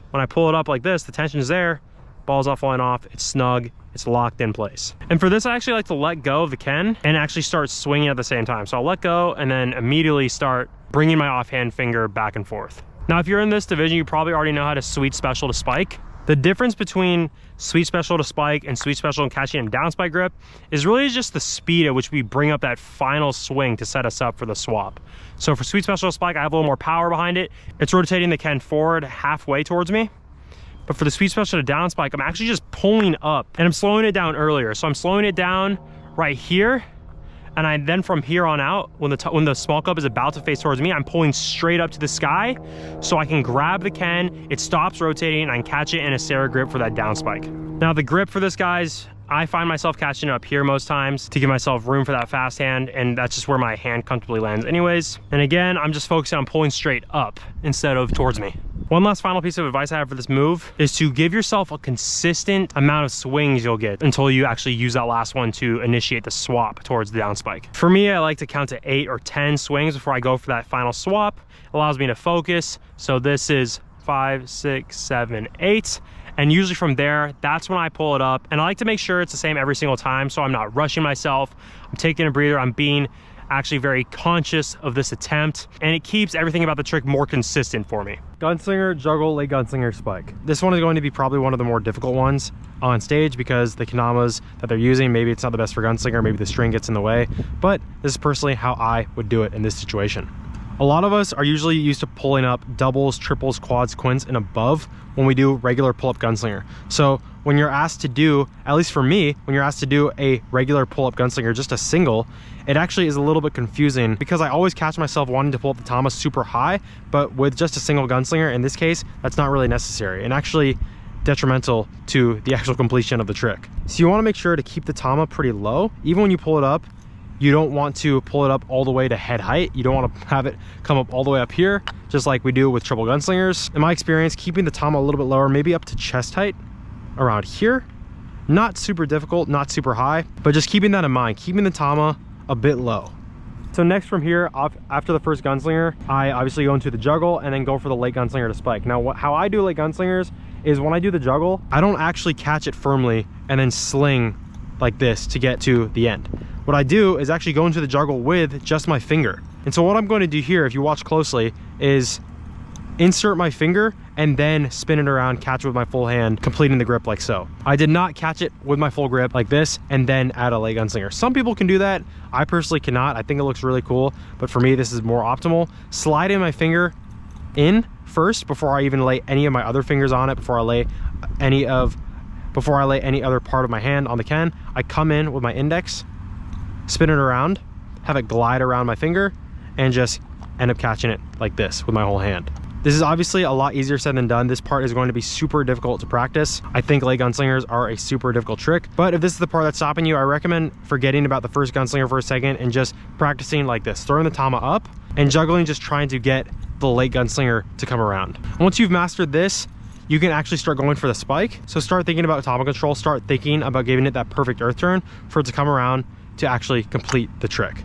when I pull it up like this, the tension's there, ball's not falling off, it's snug, it's locked in place. And for this, I actually like to let go of the Ken and actually start swinging at the same time. So I'll let go and then immediately start bringing my offhand finger back and forth. Now, if you're in this division, you probably already know how to sweet special to spike. The difference between sweet special to spike and sweet special and catching and down spike grip is really just the speed at which we bring up that final swing to set us up for the swap. So for sweet special to spike, I have a little more power behind it. It's rotating the Ken forward halfway towards me. But for the sweet special to down spike, I'm actually just pulling up and I'm slowing it down earlier. So I'm slowing it down right here. And I then from here on out, when the small cup is about to face towards me, I'm pulling straight up to the sky so I can grab the Ken, it stops rotating, and I can catch it in a SARA grip for that down spike. Now the grip for this, guys, I find myself catching it up here most times to give myself room for that fast hand, and that's just where my hand comfortably lands anyways. And again, I'm just focusing on pulling straight up instead of towards me. One last final piece of advice I have for this move is to give yourself a consistent amount of swings you'll get until you actually use that last one to initiate the swap towards the down spike. For me, I like to count to 8 or 10 swings before I go for that final swap. It allows me to focus. So this is 5, 6, 7, 8. And usually from there, that's when I pull it up. And I like to make sure it's the same every single time so I'm not rushing myself. I'm taking a breather, I'm being actually very conscious of this attempt, and it keeps everything about the trick more consistent for me. Gunslinger, juggle, late gunslinger, spike. This one is going to be probably one of the more difficult ones on stage because the kanamas that they're using, maybe it's not the best for gunslinger, maybe the string gets in the way, but this is personally how I would do it in this situation. A lot of us are usually used to pulling up doubles, triples, quads, quints, and above when we do regular pull-up gunslinger. So when you're asked to do, at least for me, when you're asked to do a regular pull-up gunslinger, just a single, it actually is a little bit confusing because I always catch myself wanting to pull up the tama super high, but with just a single gunslinger, in this case, that's not really necessary and actually detrimental to the actual completion of the trick. So you want to make sure to keep the tama pretty low. Even when you pull it up, you don't want to pull it up all the way to head height. You don't want to have it come up all the way up here, just like we do with triple gunslingers. In my experience, keeping the tama a little bit lower, maybe up to chest height around here. Not super difficult, not super high, but just keeping that in mind, keeping the tama a bit low. So next from here, after the first gunslinger, I obviously go into the juggle and then go for the late gunslinger to spike. Now, how I do late gunslingers is when I do the juggle, I don't actually catch it firmly and then sling like this to get to the end. What I do is actually go into the juggle with just my finger. And so what I'm going to do here, if you watch closely, is insert my finger and then spin it around, catch it with my full hand, completing the grip like so. I did not catch it with my full grip like this and then add a late gunslinger. Some people can do that. I personally cannot. I think it looks really cool, but for me, this is more optimal. Sliding my finger in first before I even lay any of my other fingers on it, before I lay any other part of my hand on the Ken, I come in with my index, spin it around, have it glide around my finger, and just end up catching it like this with my whole hand. This is obviously a lot easier said than done. This part is going to be super difficult to practice. I think late gunslingers are a super difficult trick, but if this is the part that's stopping you, I recommend forgetting about the first gunslinger for a second and just practicing like this, throwing the tama up and juggling, just trying to get the late gunslinger to come around. And once you've mastered this, you can actually start going for the spike. So start thinking about tama control, start thinking about giving it that perfect earth turn for it to come around to actually complete the trick.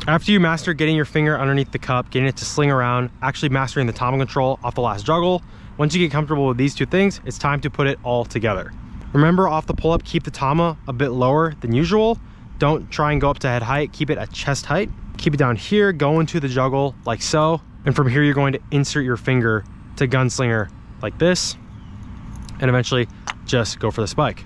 After you master getting your finger underneath the cup, getting it to sling around, actually mastering the tama control off the last juggle, Once you get comfortable with these two things, it's time to put it all together. Remember, off the pull-up, keep the tama a bit lower than usual. Don't try and go up to head height, keep it at chest height. Keep it down here, go into the juggle like so. And from here, you're going to insert your finger to gunslinger like this, and eventually just go for the spike.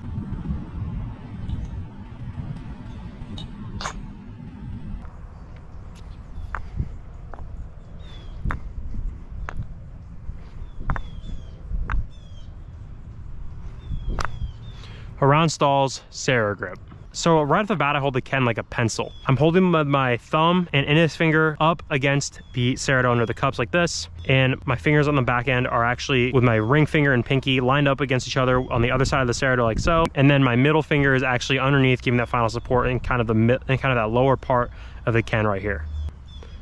Around stalls, SARA grip. So right off the bat, I hold the Ken like a pencil. I'm holding my thumb and index finger up against the SARA under the cups like this. And my fingers on the back end are actually with my ring finger and pinky lined up against each other on the other side of the SARA like so. And then my middle finger is actually underneath, giving that final support in kind of that lower part of the Ken right here.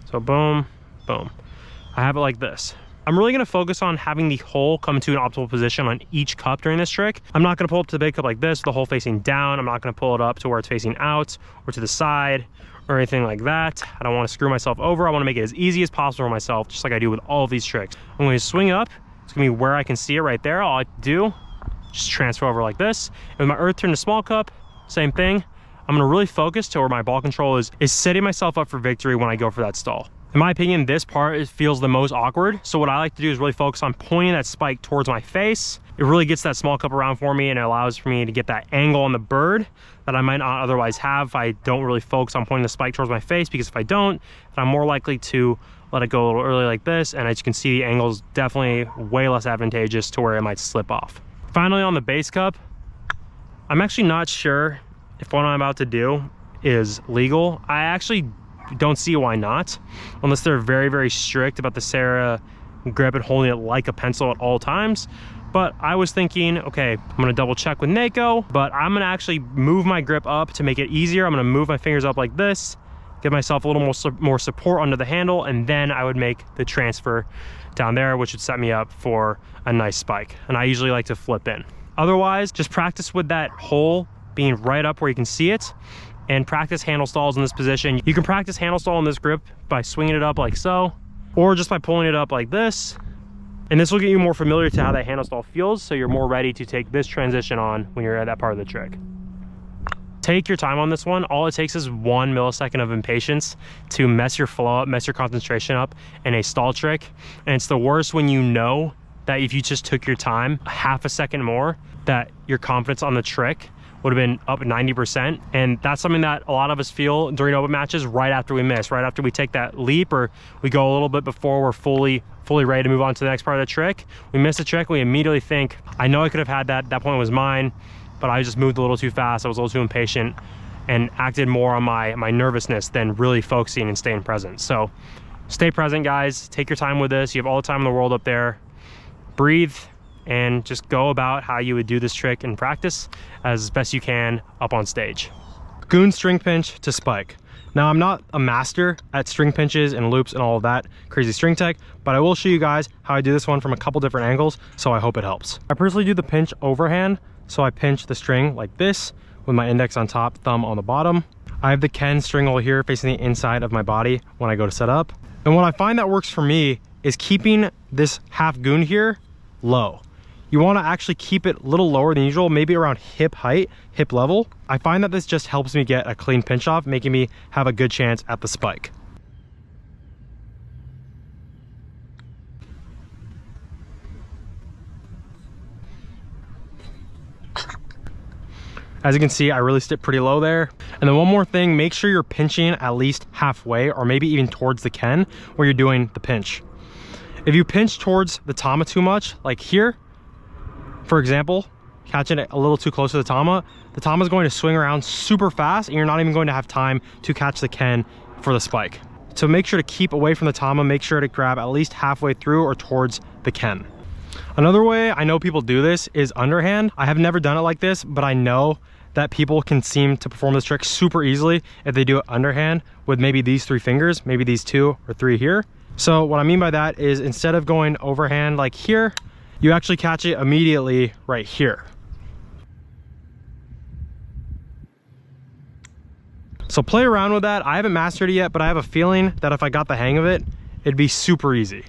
So boom, boom. I have it like this. I'm really gonna focus on having the hole come to an optimal position on each cup during this trick. I'm not gonna pull up to the big cup like this, the hole facing down. I'm not gonna pull it up to where it's facing out or to the side or anything like that. I don't wanna screw myself over. I wanna make it as easy as possible for myself, just like I do with all of these tricks. I'm gonna swing up. It's gonna be where I can see it right there. All I do, just transfer over like this. And with my earth turn to small cup, same thing. I'm gonna really focus to where my ball control is setting myself up for victory when I go for that stall. In my opinion, this part feels the most awkward. So what I like to do is really focus on pointing that spike towards my face. It really gets that small cup around for me, and it allows for me to get that angle on the bird that I might not otherwise have if I don't really focus on pointing the spike towards my face, because if I don't, then I'm more likely to let it go a little early like this. And as you can see, the angle is definitely way less advantageous to where it might slip off. Finally, on the base cup, I'm actually not sure if what I'm about to do is legal. I actually don't see why not, unless they're very, very strict about the SARA grip and holding it like a pencil at all times. But I was thinking, okay, I'm gonna double check with NAKO, but I'm gonna actually move my grip up to make it easier. I'm gonna move my fingers up like this, give myself a little more support under the handle, and then I would make the transfer down there, which would set me up for a nice spike. And I usually like to flip in. Otherwise, just practice with that hole being right up where you can see it, and practice handle stalls in this position. You can practice handle stall in this grip by swinging it up like so, or just by pulling it up like this. And this will get you more familiar to how that handle stall feels, so you're more ready to take this transition on when you're at that part of the trick. Take your time on this one. All it takes is 1 millisecond of impatience to mess your flow up, mess your concentration up in a stall trick. And it's the worst when you know that if you just took your time half a second more, that your confidence on the trick would have been up 90%. And that's something that a lot of us feel during open matches right after we miss, right after we take that leap, or we go a little bit before we're fully ready to move on to the next part of the trick. We miss a trick, we immediately think, I know I could have had that point was mine, but I just moved a little too fast. I was a little too impatient and acted more on my nervousness than really focusing and staying present. So stay present, guys. Take your time with this. You have all the time in the world up there. Breathe and just go about how you would do this trick in practice as best you can up on stage. Goon string pinch to spike. Now, I'm not a master at string pinches and loops and all of that crazy string tech, but I will show you guys how I do this one from a couple different angles, so I hope it helps. I personally do the pinch overhand, so I pinch the string like this with my index on top, thumb on the bottom. I have the Ken string hole here facing the inside of my body when I go to set up. And what I find that works for me is keeping this half goon here low. You want to actually keep it a little lower than usual, maybe around hip height, hip level. I find that this just helps me get a clean pinch off, making me have a good chance at the spike. As you can see, I really sit pretty low there. And then one more thing, make sure you're pinching at least halfway or maybe even towards the Ken where you're doing the pinch. If you pinch towards the tama too much, like here, for example, catching it a little too close to the tama is going to swing around super fast and you're not even going to have time to catch the Ken for the spike. So make sure to keep away from the tama, make sure to grab at least halfway through or towards the Ken. Another way I know people do this is underhand. I have never done it like this, but I know that people can seem to perform this trick super easily if they do it underhand with maybe these 3 fingers, maybe these 2 or 3 here. So what I mean by that is instead of going overhand like here, you actually catch it immediately right here. So play around with that. I haven't mastered it yet, but I have a feeling that if I got the hang of it, it'd be super easy.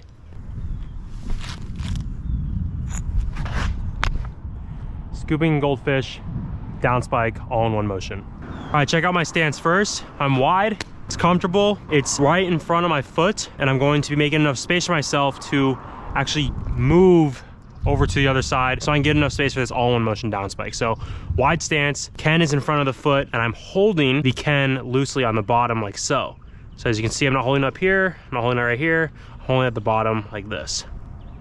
scooping goldfish, down spike, all in one motion. All right, check out my stance first. I'm wide, it's comfortable, it's right in front of my foot, and I'm going to be making enough space for myself to actually move over to the other side so I can get enough space for this all in one motion down spike. So wide stance, Ken is in front of the foot, and I'm holding the Ken loosely on the bottom like so. So as you can see, I'm not holding up here, I'm not holding it right here, I'm holding at the bottom like this.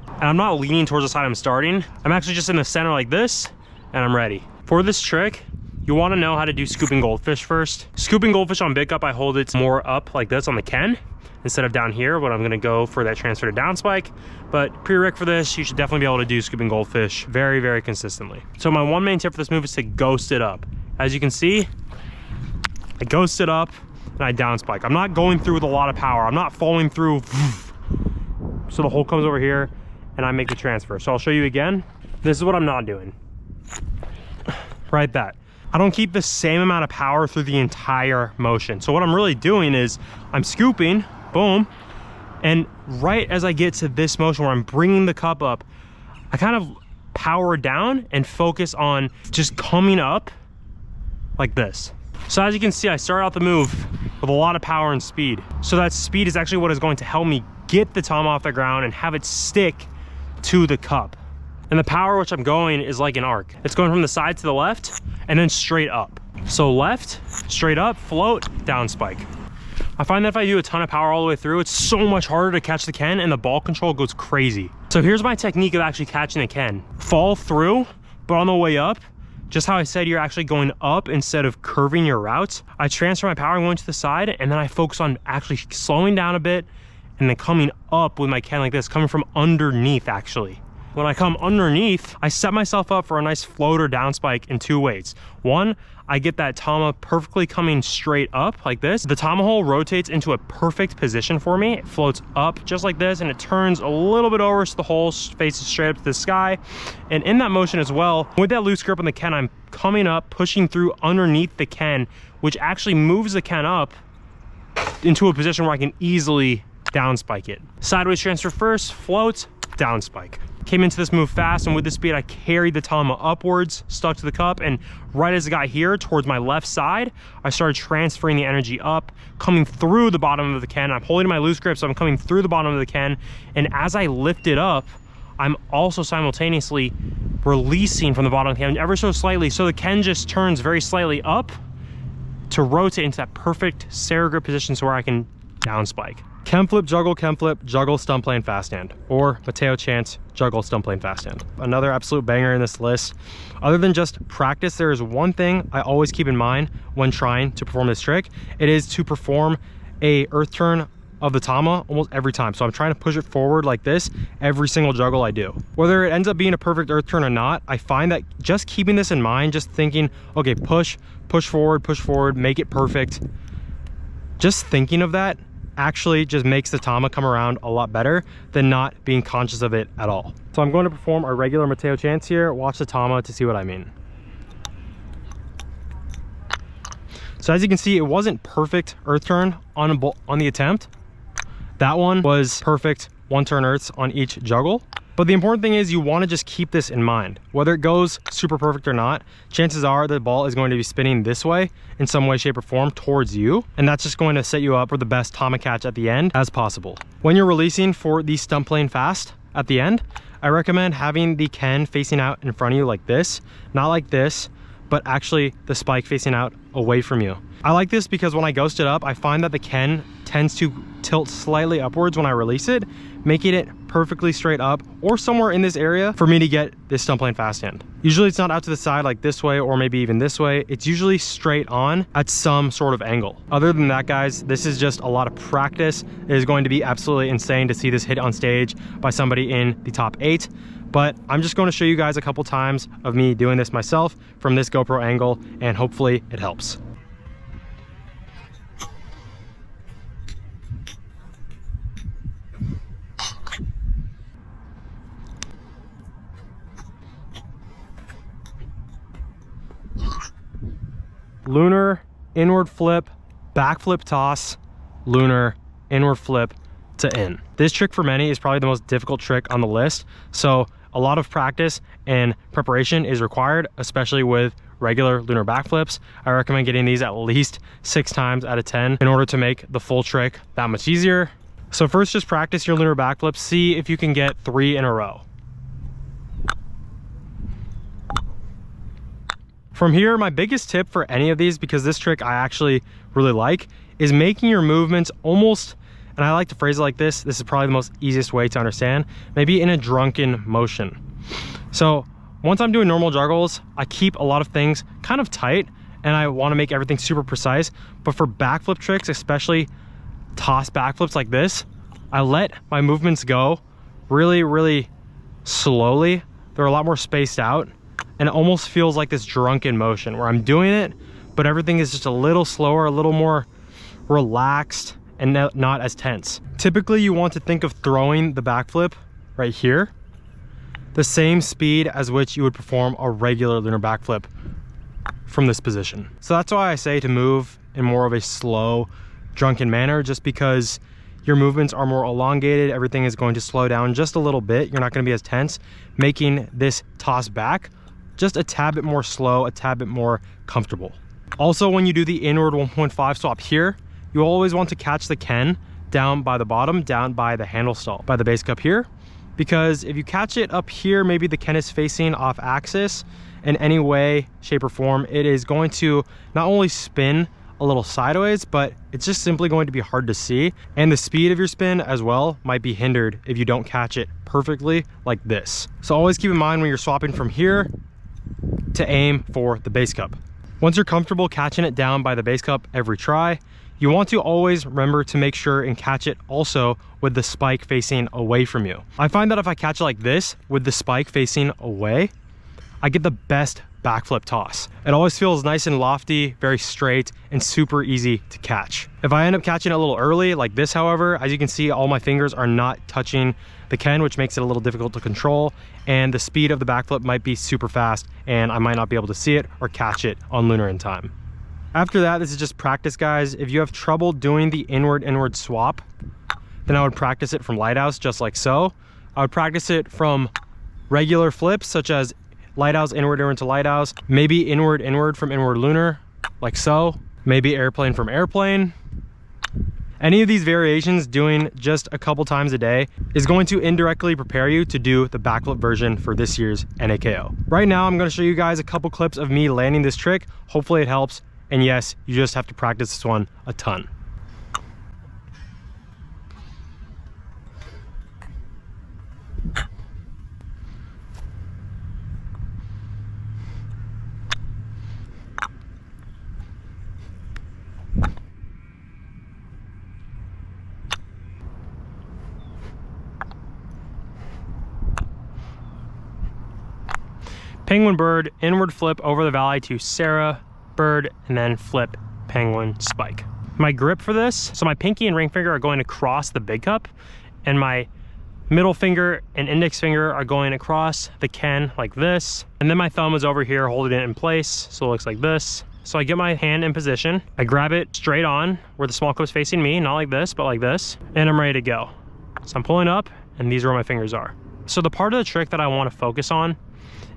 And I'm not leaning towards the side I'm starting. I'm actually just in the center like this, and I'm ready. For this trick, you want to know how to do scooping goldfish first. Scooping goldfish on big up, I hold it more up like this on the Ken instead of down here, but I'm gonna go for that transfer to down spike. But prereq for this, you should definitely be able to do scooping goldfish very, very consistently. So my one main tip for this move is to ghost it up. As you can see, I ghost it up and I down spike. I'm not going through with a lot of power. I'm not falling through. So the hole comes over here and I make the transfer. So I'll show you again. This is what I'm not doing. Right, that. I don't keep the same amount of power through the entire motion. So what I'm really doing is I'm scooping, boom, and right as I get to this motion where I'm bringing the cup up, I kind of power down and focus on just coming up like this. So as you can see, I start out the move with a lot of power and speed. So that speed is actually what is going to help me get the tom off the ground and have it stick to the cup. And the power which I'm going is like an arc. It's going from the side to the left and then straight up. So left, straight up, float, down spike. I find that if I do a ton of power all the way through, it's so much harder to catch the Ken and the ball control goes crazy. So here's my technique of actually catching the Ken. Fall through, but on the way up, just how I said, you're actually going up instead of curving your route. I transfer my power going to the side, and then I focus on actually slowing down a bit and then coming up with my Ken like this, coming from underneath actually. When I come underneath, I set myself up for a nice floater down spike in two ways. One, I get that tama perfectly coming straight up like this. The tama hole rotates into a perfect position for me. It floats up just like this, and it turns a little bit over so the hole faces straight up to the sky. And in that motion as well, with that loose grip on the Ken, I'm coming up, pushing through underneath the Ken, which actually moves the Ken up into a position where I can easily down spike it. Sideways transfer first, float, down spike. Came into this move fast, and with the speed I carried the tama upwards, stuck to the cup, and right as it got here towards my left side, I started transferring the energy up, coming through the bottom of the Ken. I'm holding my loose grip, so I'm coming through the bottom of the Ken, and as I lift it up, I'm also simultaneously releasing from the bottom of the Ken ever so slightly, so the Ken just turns very slightly up to rotate into that perfect SARA grip position so where I can down spike. KENFLIP, juggle, stunt plane, fast hand, or Mateo Chance, juggle, stunt plane, fast hand. Another absolute banger in this list. Other than just practice, there is one thing I always keep in mind when trying to perform this trick. It is to perform a earth turn of the tama almost every time. So I'm trying to push it forward like this every single juggle I do. Whether it ends up being a perfect earth turn or not, I find that just keeping this in mind, just thinking, okay, push forward, make it perfect. Just thinking of that actually just makes the tama come around a lot better than not being conscious of it at all. So I'm going to perform a regular Mateo Chance here. Watch the tama to see what I mean. So as you can see, it wasn't perfect earth turn on the attempt. That one was perfect one turn earths on each juggle. But the important thing is you want to just keep this in mind. Whether it goes super perfect or not, chances are the ball is going to be spinning this way in some way, shape, or form towards you. And that's just going to set you up for the best tama catch at the end as possible. When you're releasing for the stunt plane fast at the end, I recommend having the Ken facing out in front of you like this, not like this, but actually the spike facing out away from you. I like this because when I ghost it up, I find that the Ken tends to tilt slightly upwards when I release it, making it perfectly straight up or somewhere in this area for me to get this stunt plane fast hand. Usually it's not out to the side like this way or maybe even this way. It's usually straight on at some sort of angle. Other than that, guys, this is just a lot of practice. It is going to be absolutely insane to see this hit on stage by somebody in the top 8. But I'm just going to show you guys a couple times of me doing this myself from this GoPro angle, and hopefully it helps. Lunar, inward flip, backflip toss, lunar, inward flip to in. This trick for many is probably the most difficult trick on the list. So a lot of practice and preparation is required, especially with regular lunar backflips. I recommend getting these at least 6 times out of 10 in order to make the full trick that much easier. So first, just practice your lunar backflips. See if you can get 3 in a row. From here, my biggest tip for any of these, because this trick I actually really like, is making your movements almost, and I like to phrase it like this is probably the most easiest way to understand, maybe in a drunken motion. So once I'm doing normal juggles, I keep a lot of things kind of tight and I want to make everything super precise. But for backflip tricks, especially toss backflips like this, I let my movements go really, really slowly. They're a lot more spaced out and it almost feels like this drunken motion where I'm doing it, but everything is just a little slower, a little more relaxed and not as tense. Typically, you want to think of throwing the backflip right here, the same speed as which you would perform a regular lunar backflip from this position. So that's why I say to move in more of a slow, drunken manner, just because your movements are more elongated. Everything is going to slow down just a little bit. You're not going to be as tense, making this toss back just a tad bit more slow, a tad bit more comfortable. Also, when you do the inward 1.5 swap here, you always want to catch the Ken down by the bottom, down by the handle stall, by the base cup here. Because if you catch it up here, maybe the Ken is facing off axis in any way, shape or form, it is going to not only spin a little sideways, but it's just simply going to be hard to see. And the speed of your spin as well might be hindered if you don't catch it perfectly like this. So always keep in mind when you're swapping from here to aim for the base cup. Once you're comfortable catching it down by the base cup every try, you want to always remember to make sure and catch it also with the spike facing away from you. I find that if I catch it like this with the spike facing away, I get the best backflip toss. It always feels nice and lofty, very straight, and super easy to catch. If I end up catching it a little early like this, however, as you can see, all my fingers are not touching the Ken, which makes it a little difficult to control, and the speed of the backflip might be super fast and I might not be able to see it or catch it on lunar in time. After that, this is just practice, guys. If you have trouble doing the inward swap, then I would practice it from lighthouse, just like so. I would practice it from regular flips, such as lighthouse, inward to lighthouse, maybe inward from inward lunar, like so, maybe airplane from airplane. Any of these variations doing just a couple times a day is going to indirectly prepare you to do the backflip version for this year's NAKO. Right now, I'm going to show you guys a couple clips of me landing this trick. Hopefully it helps. And yes, you just have to practice this one a ton. Penguin bird, inward flip over the valley to SARA, bird, and then flip, penguin, spike. My grip for this, so my pinky and ring finger are going across the big cup, and my middle finger and index finger are going across the Ken like this, and then my thumb is over here holding it in place, so it looks like this. So I get my hand in position, I grab it straight on where the small cup is facing me, not like this, but like this, and I'm ready to go. So I'm pulling up, and these are where my fingers are. So the part of the trick that I want to focus on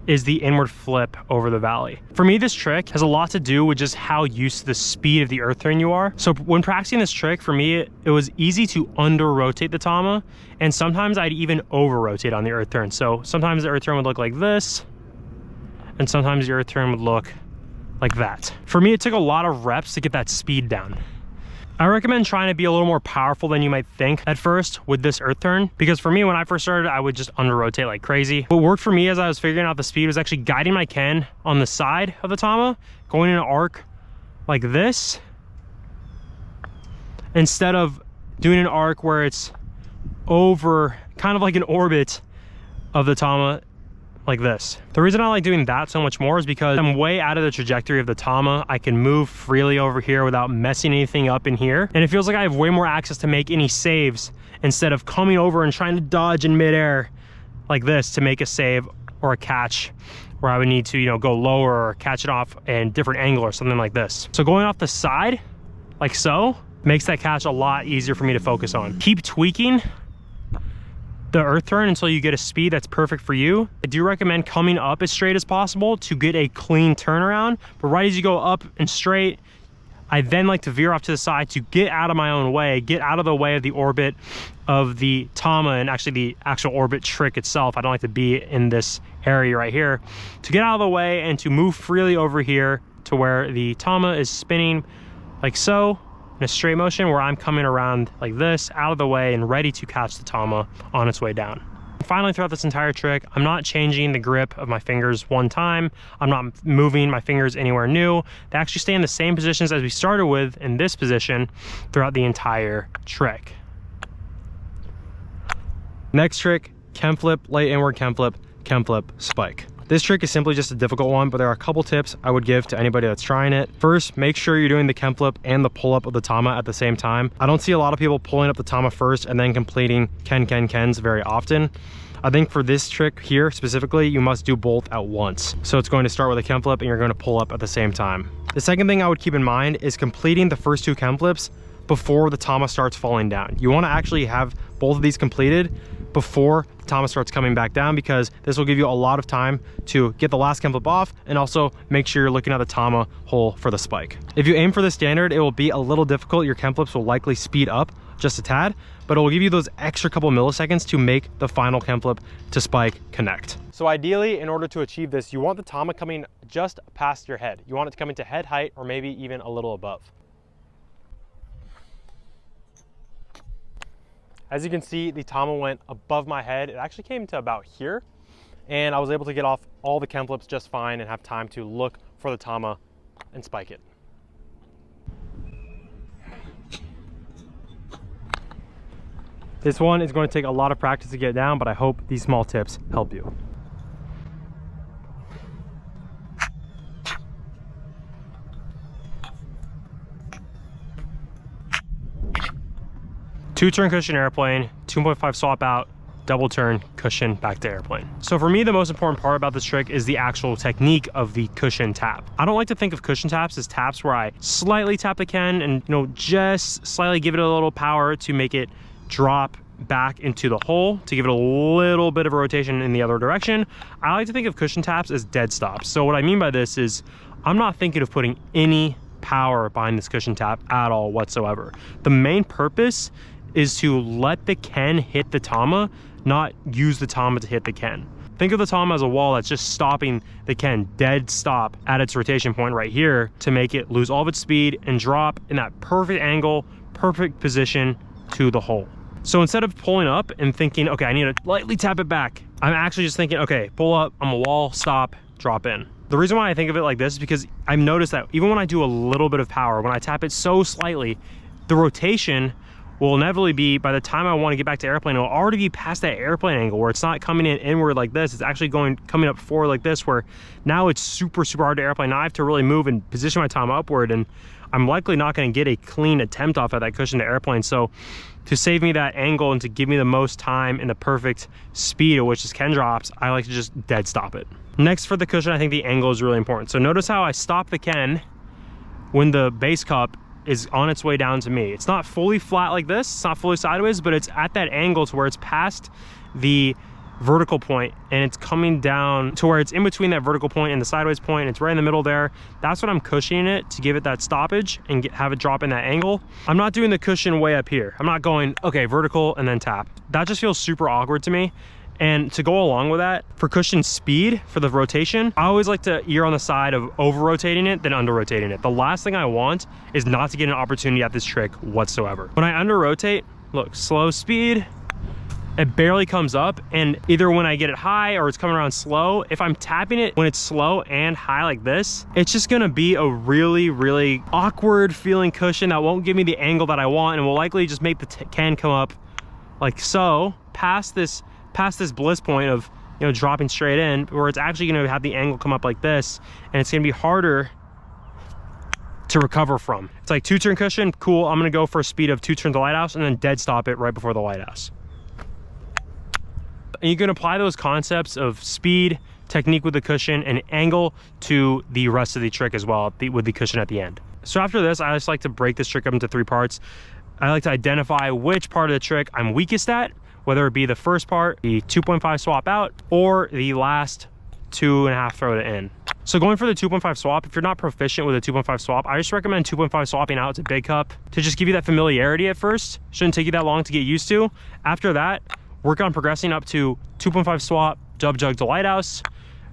is the inward flip over the valley. For me, this trick has a lot to do with just how used to the speed of the earth turn you are. So when practicing this trick, for me, it was easy to under rotate the tama, and sometimes I'd even over rotate on the earth turn. So sometimes the earth turn would look like this, and sometimes the earth turn would look like that. For me, it took a lot of reps to get that speed down. I recommend trying to be a little more powerful than you might think at first with this earth turn, because for me, when I first started, I would just under rotate like crazy. What worked for me as I was figuring out the speed was actually guiding my Ken on the side of the tama, going in an arc like this, instead of doing an arc where it's over, kind of like an orbit of the tama like this. The reason I like doing that so much more is because I'm way out of the trajectory of the tama. I can move freely over here without messing anything up in here. And it feels like I have way more access to make any saves instead of coming over and trying to dodge in midair like this to make a save or a catch where I would need to, go lower or catch it off in a different angle or something like this. So going off the side, like so, makes that catch a lot easier for me to focus on. Keep tweaking the earth turn until you get a speed that's perfect for you. I do recommend coming up as straight as possible to get a clean turnaround, but right as you go up and straight, I then like to veer off to the side to get out of my own way, get out of the way of the orbit of the Tama and actually the actual orbit trick itself. I don't like to be in this area right here. To get out of the way and to move freely over here to where the Tama is spinning like so, in a straight motion, where I'm coming around like this, out of the way and ready to catch the Tama on its way down. Finally, throughout this entire trick, I'm not changing the grip of my fingers one time. I'm not moving my fingers anywhere new. They actually stay in the same positions as we started with in this position throughout the entire trick. Next trick, KENFLIP, late inward KENFLIP, KENFLIP, spike. This trick is simply just a difficult one, but there are a couple tips I would give to anybody that's trying it. First, make sure you're doing the KENFLIP and the pull up of the Tama at the same time. I don't see a lot of people pulling up the Tama first and then completing Kens very often. I think for this trick here specifically, you must do both at once. So it's going to start with a KENFLIP and you're going to pull up at the same time. The second thing I would keep in mind is completing the first two KENFLIPs before the Tama starts falling down. You want to actually have both of these completed before the Tama starts coming back down, because this will give you a lot of time to get the last KENFLIP off and also make sure you're looking at the Tama hole for the spike. If you aim for the standard, it will be a little difficult. Your KENFLIPs will likely speed up just a tad, but it will give you those extra couple milliseconds to make the final KENFLIP to spike connect. So ideally, in order to achieve this, you want the Tama coming just past your head. You want it to come into head height or maybe even a little above. As you can see, the Tama went above my head. It actually came to about here, and I was able to get off all the KENFLIPs just fine and have time to look for the Tama and spike it. This one is going to take a lot of practice to get down, but I hope these small tips help you. Two-turn cushion airplane, 2.5 swap out, double turn cushion back to airplane. So for me, the most important part about this trick is the actual technique of the cushion tap. I don't like to think of cushion taps as taps where I slightly tap the Ken and just slightly give it a little power to make it drop back into the hole, to give it a little bit of a rotation in the other direction. I like to think of cushion taps as dead stops. So what I mean by this is I'm not thinking of putting any power behind this cushion tap at all whatsoever. The main purpose is to let the Ken hit the Tama, not use the Tama to hit the Ken. Think of the Tama as a wall that's just stopping the Ken dead stop at its rotation point right here to make it lose all of its speed and drop in that perfect angle, perfect position to the hole. So instead of pulling up and thinking, okay, I need to lightly tap it back, I'm actually just thinking, okay, pull up, I'm a wall, stop, drop in. The reason why I think of it like this is because I've noticed that even when I do a little bit of power, when I tap it so slightly, the rotation will inevitably be, by the time I want to get back to airplane, it'll already be past that airplane angle where it's not coming in inward like this. It's actually coming up forward like this, where now it's super hard to airplane. Now I have to really move and position my Tama upward, and I'm likely not going to get a clean attempt off at that cushion to airplane. So to save me that angle and to give me the most time and the perfect speed at which this Ken drops, I like to just dead stop it. Next, for the cushion, I think the angle is really important. So notice how I stop the Ken when the base cup is on its way down to me. It's not fully flat like this, it's not fully sideways, but it's at that angle to where it's past the vertical point and it's coming down to where it's in between that vertical point and the sideways point, and it's right in the middle there. That's what I'm cushioning it to give it that stoppage and have it drop in that angle. I'm not doing the cushion way up here. I'm not going, okay, vertical and then tap. That just feels super awkward to me. And to go along with that, for cushion speed, for the rotation, I always like to err on the side of over-rotating it than under-rotating it. The last thing I want is not to get an opportunity at this trick whatsoever. When I under-rotate, look, slow speed, it barely comes up, and either when I get it high or it's coming around slow, if I'm tapping it when it's slow and high like this, it's just gonna be a really awkward feeling cushion that won't give me the angle that I want and will likely just make the Ken come up like so, past this bliss point of dropping straight in, where it's actually going to have the angle come up like this, and it's going to be harder to recover from. It's like two-turn cushion, cool, I'm going to go for a speed of 2 turns to lighthouse and then dead stop it right before the lighthouse. And you can apply those concepts of speed, technique with the cushion, and angle to the rest of the trick as well with the cushion at the end. So after this, I just like to break this trick up into 3 parts. I like to identify which part of the trick I'm weakest at, whether it be the first part, the 2.5 swap out, or the last 2.5 throw to in. So going for the 2.5 swap, if you're not proficient with a 2.5 swap, I just recommend 2.5 swapping out to big cup to just give you that familiarity at first. Shouldn't take you that long to get used to. After that, work on progressing up to 2.5 swap, jug to lighthouse.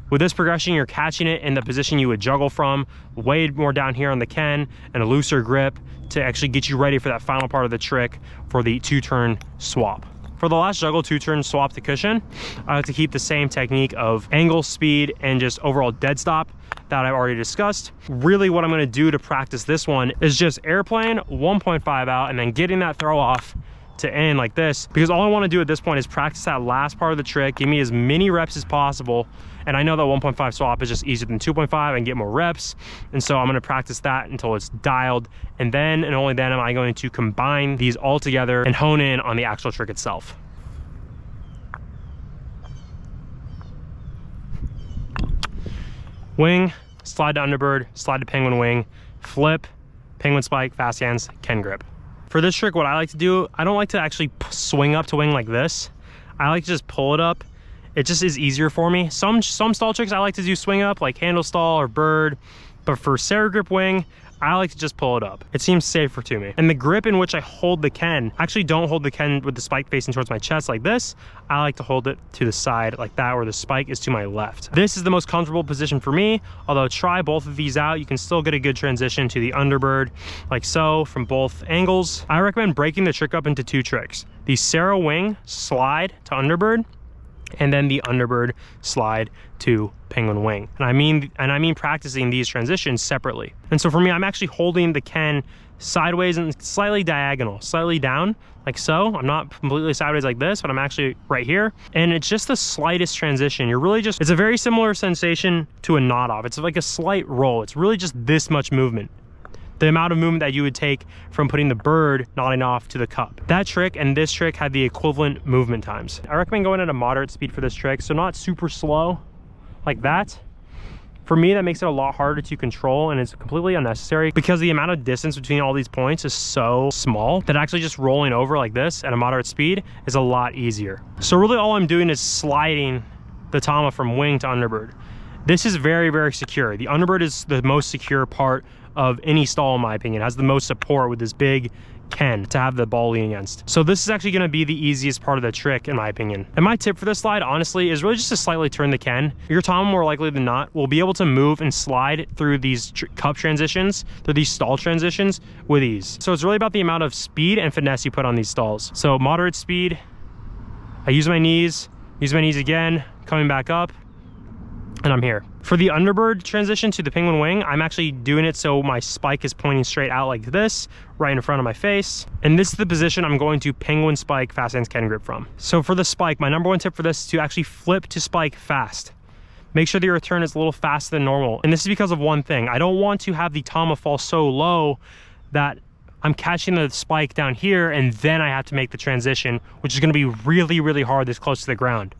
With this progression, you're catching it in the position you would juggle from, way more down here on the Ken, and a looser grip to actually get you ready for that final part of the trick for the 2-turn swap. For the last juggle 2-turn swap to cushion, I like to keep the same technique of angle, speed, and just overall dead stop that I've already discussed. Really what I'm gonna do to practice this one is just airplane 1.5 out and then getting that throw off to end like this, because all I want to do at this point is practice that last part of the trick, give me as many reps as possible. And I know that 1.5 swap is just easier than 2.5 and get more reps, and so I'm going to practice that until it's dialed, and then and only then am I going to combine these all together and hone in on the actual trick itself. Wing, slide to underbird, slide to penguin wing, flip, penguin spike, fast hands, Ken grip. For this trick, what I like to do, I don't like to actually swing up to wing like this. I like to just pull it up. It just is easier for me. Some stall tricks I like to do swing up, like handle stall or bird. But for SARA grip wing, I like to just pull it up. It seems safer to me. And the grip in which I hold the Ken, I actually don't hold the Ken with the spike facing towards my chest like this. I like to hold it to the side like that, where the spike is to my left. This is the most comfortable position for me, although try both of these out. You can still get a good transition to the underbird like so from both angles. I recommend breaking the trick up into 2 tricks. The SARA wing slide to underbird, and then the underbird slide to penguin wing. And I mean practicing these transitions separately. And so for me, I'm actually holding the Ken sideways and slightly diagonal, slightly down like so. I'm not completely sideways like this, but I'm actually right here. And it's just the slightest transition. You're really just, it's a very similar sensation to a nod off. It's like a slight roll. It's really just this much movement. The amount of movement that you would take from putting the bird nodding off to the cup. That trick and this trick had the equivalent movement times. I recommend going at a moderate speed for this trick, so not super slow like that. For me, that makes it a lot harder to control, and it's completely unnecessary because the amount of distance between all these points is so small that actually just rolling over like this at a moderate speed is a lot easier. So really all I'm doing is sliding the Tama from wing to underbird. This is very, very secure. The underbird is the most secure part of any stall, in my opinion. It has the most support with this big Ken to have the ball lean against. So this is actually going to be the easiest part of the trick, in my opinion. And my tip for this slide, honestly, is really just to slightly turn the Ken. Your Tama, more likely than not, will be able to move and slide through these cup transitions, through these stall transitions with ease. So it's really about the amount of speed and finesse you put on these stalls. So moderate speed, I use my knees again, coming back up, and I'm here. For the underbird transition to the penguin wing, I'm actually doing it so my spike is pointing straight out like this, right in front of my face. And this is the position I'm going to penguin spike fast hands Ken grip from. So for the spike, my number 1 tip for this is to actually flip to spike fast. Make sure that your turn is a little faster than normal. And this is because of one thing. I don't want to have the Tama fall so low that I'm catching the spike down here and then I have to make the transition, which is going to be really, really hard this close to the ground.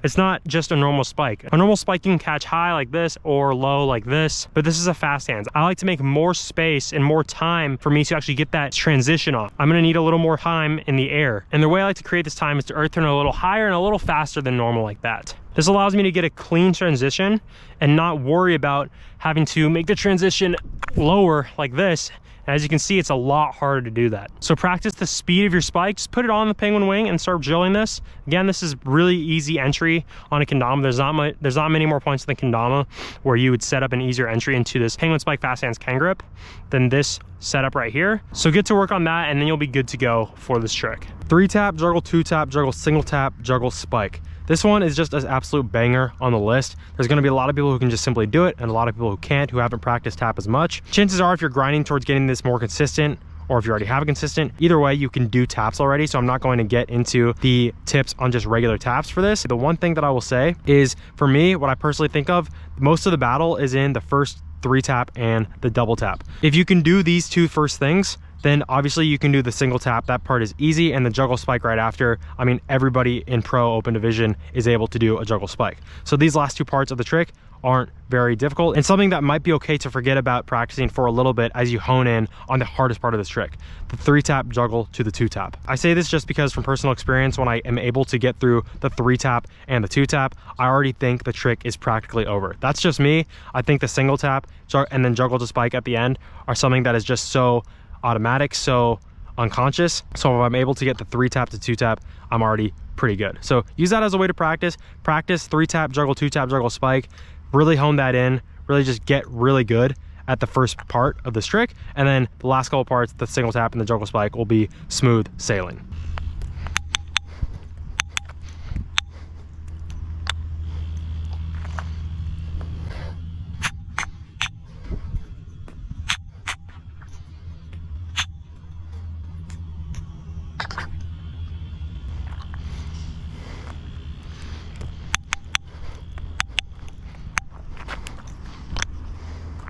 It's not just a normal spike. A normal spike you can catch high like this or low like this, but this is a fast hands. I like to make more space and more time for me to actually get that transition off. I'm gonna need a little more time in the air. And the way I like to create this time is to earth turn a little higher and a little faster than normal like that. This allows me to get a clean transition and not worry about having to make the transition lower like this. And as you can see, it's a lot harder to do that. So practice the speed of your spike. Just put it on the penguin wing and start drilling this. Again, this is really easy entry on a kendama. There's not many more points in the kendama where you would set up an easier entry into this penguin spike fast hands Ken grip than this setup right here. So get to work on that and then you'll be good to go for this trick. 3-tap, juggle, 2-tap, juggle, single tap, juggle, spike. This one is just an absolute banger on the list. There's going to be a lot of people who can just simply do it and a lot of people who can't, who haven't practiced tap as much. Chances are if you're grinding towards getting this more consistent, or if you already have a consistent, either way you can do taps already. So I'm not going to get into the tips on just regular taps for this. The one thing that I will say is, for me, what I personally think of, most of the battle is in the first 3-tap and the double tap. If you can do these 2 first things, then obviously you can do the single tap. That part is easy, and the juggle spike right after. I mean, everybody in pro open division is able to do a juggle spike. So these last 2 parts of the trick aren't very difficult, and something that might be okay to forget about practicing for a little bit as you hone in on the hardest part of this trick, the 3-tap juggle to the 2-tap. I say this just because from personal experience, when I am able to get through the 3-tap and the 2-tap, I already think the trick is practically over. That's just me. I think the single tap and then juggle to spike at the end are something that is just so automatic, so unconscious. So if I'm able to get the 3-tap to 2-tap, I'm already pretty good. So use that as a way to practice 3-tap juggle, 2-tap juggle, spike. Really hone that in, really just get really good at the first part of this trick, and then the last couple parts, the single tap and the juggle spike, will be smooth sailing.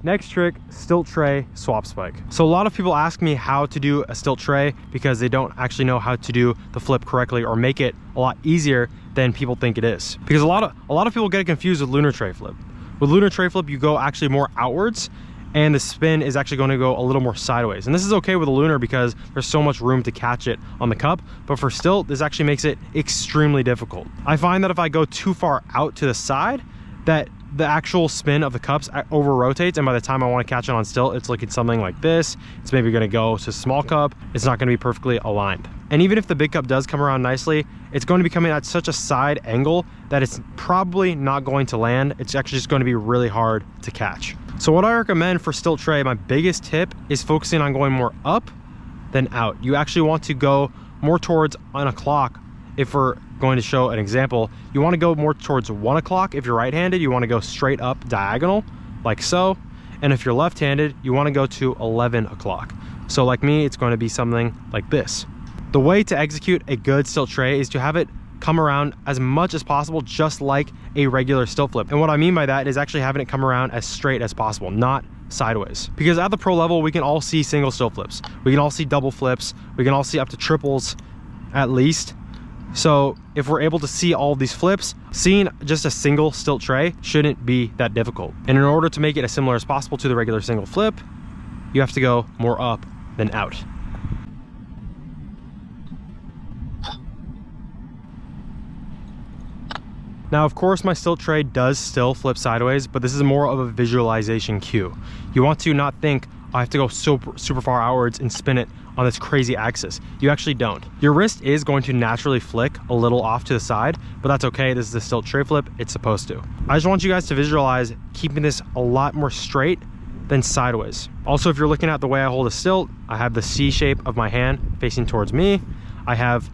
Next trick, stilt tray, swap spike. So a lot of people ask me how to do a stilt tray because they don't actually know how to do the flip correctly or make it a lot easier than people think it is. Because a lot of people get confused with lunar tray flip. With lunar tray flip, you go actually more outwards, and the spin is actually going to go a little more sideways. And this is okay with a lunar because there's so much room to catch it on the cup, but for stilt, this actually makes it extremely difficult. I find that if I go too far out to the side, that the actual spin of the cups over rotates, and by the time I want to catch it on stilt, it's looking something like this. It's maybe going to go to small cup. It's not going to be perfectly aligned. And even if the big cup does come around nicely, it's going to be coming at such a side angle that it's probably not going to land. It's actually just going to be really hard to catch. So what I recommend for stilt tray, my biggest tip is focusing on going more up than out. You actually want to go more towards on a clock. If we're going to show an example, you want to go more towards 1 o'clock. If you're right-handed, you want to go straight up diagonal like so. And if you're left-handed, you want to go to 11 o'clock. So like me, it's going to be something like this. The way to execute a good stilt tray is to have it come around as much as possible, just like a regular stilt flip. And what I mean by that is actually having it come around as straight as possible, not sideways. Because at the pro level, we can all see single stilt flips. We can all see double flips. We can all see up to triples at least. So if we're able to see all of these flips, seeing just a single stilt tray shouldn't be that difficult. And in order to make it as similar as possible to the regular single flip, you have to go more up than out. Now, of course, my stilt tray does still flip sideways, but this is more of a visualization cue. You want to not think, I have to go super far outwards and spin it on this crazy axis. You actually don't. Your wrist is going to naturally flick a little off to the side, but that's okay. This is a stilt tray flip. It's supposed to. I just want you guys to visualize keeping this a lot more straight than sideways. Also, if you're looking at the way I hold a stilt, I have the C shape of my hand facing towards me. I have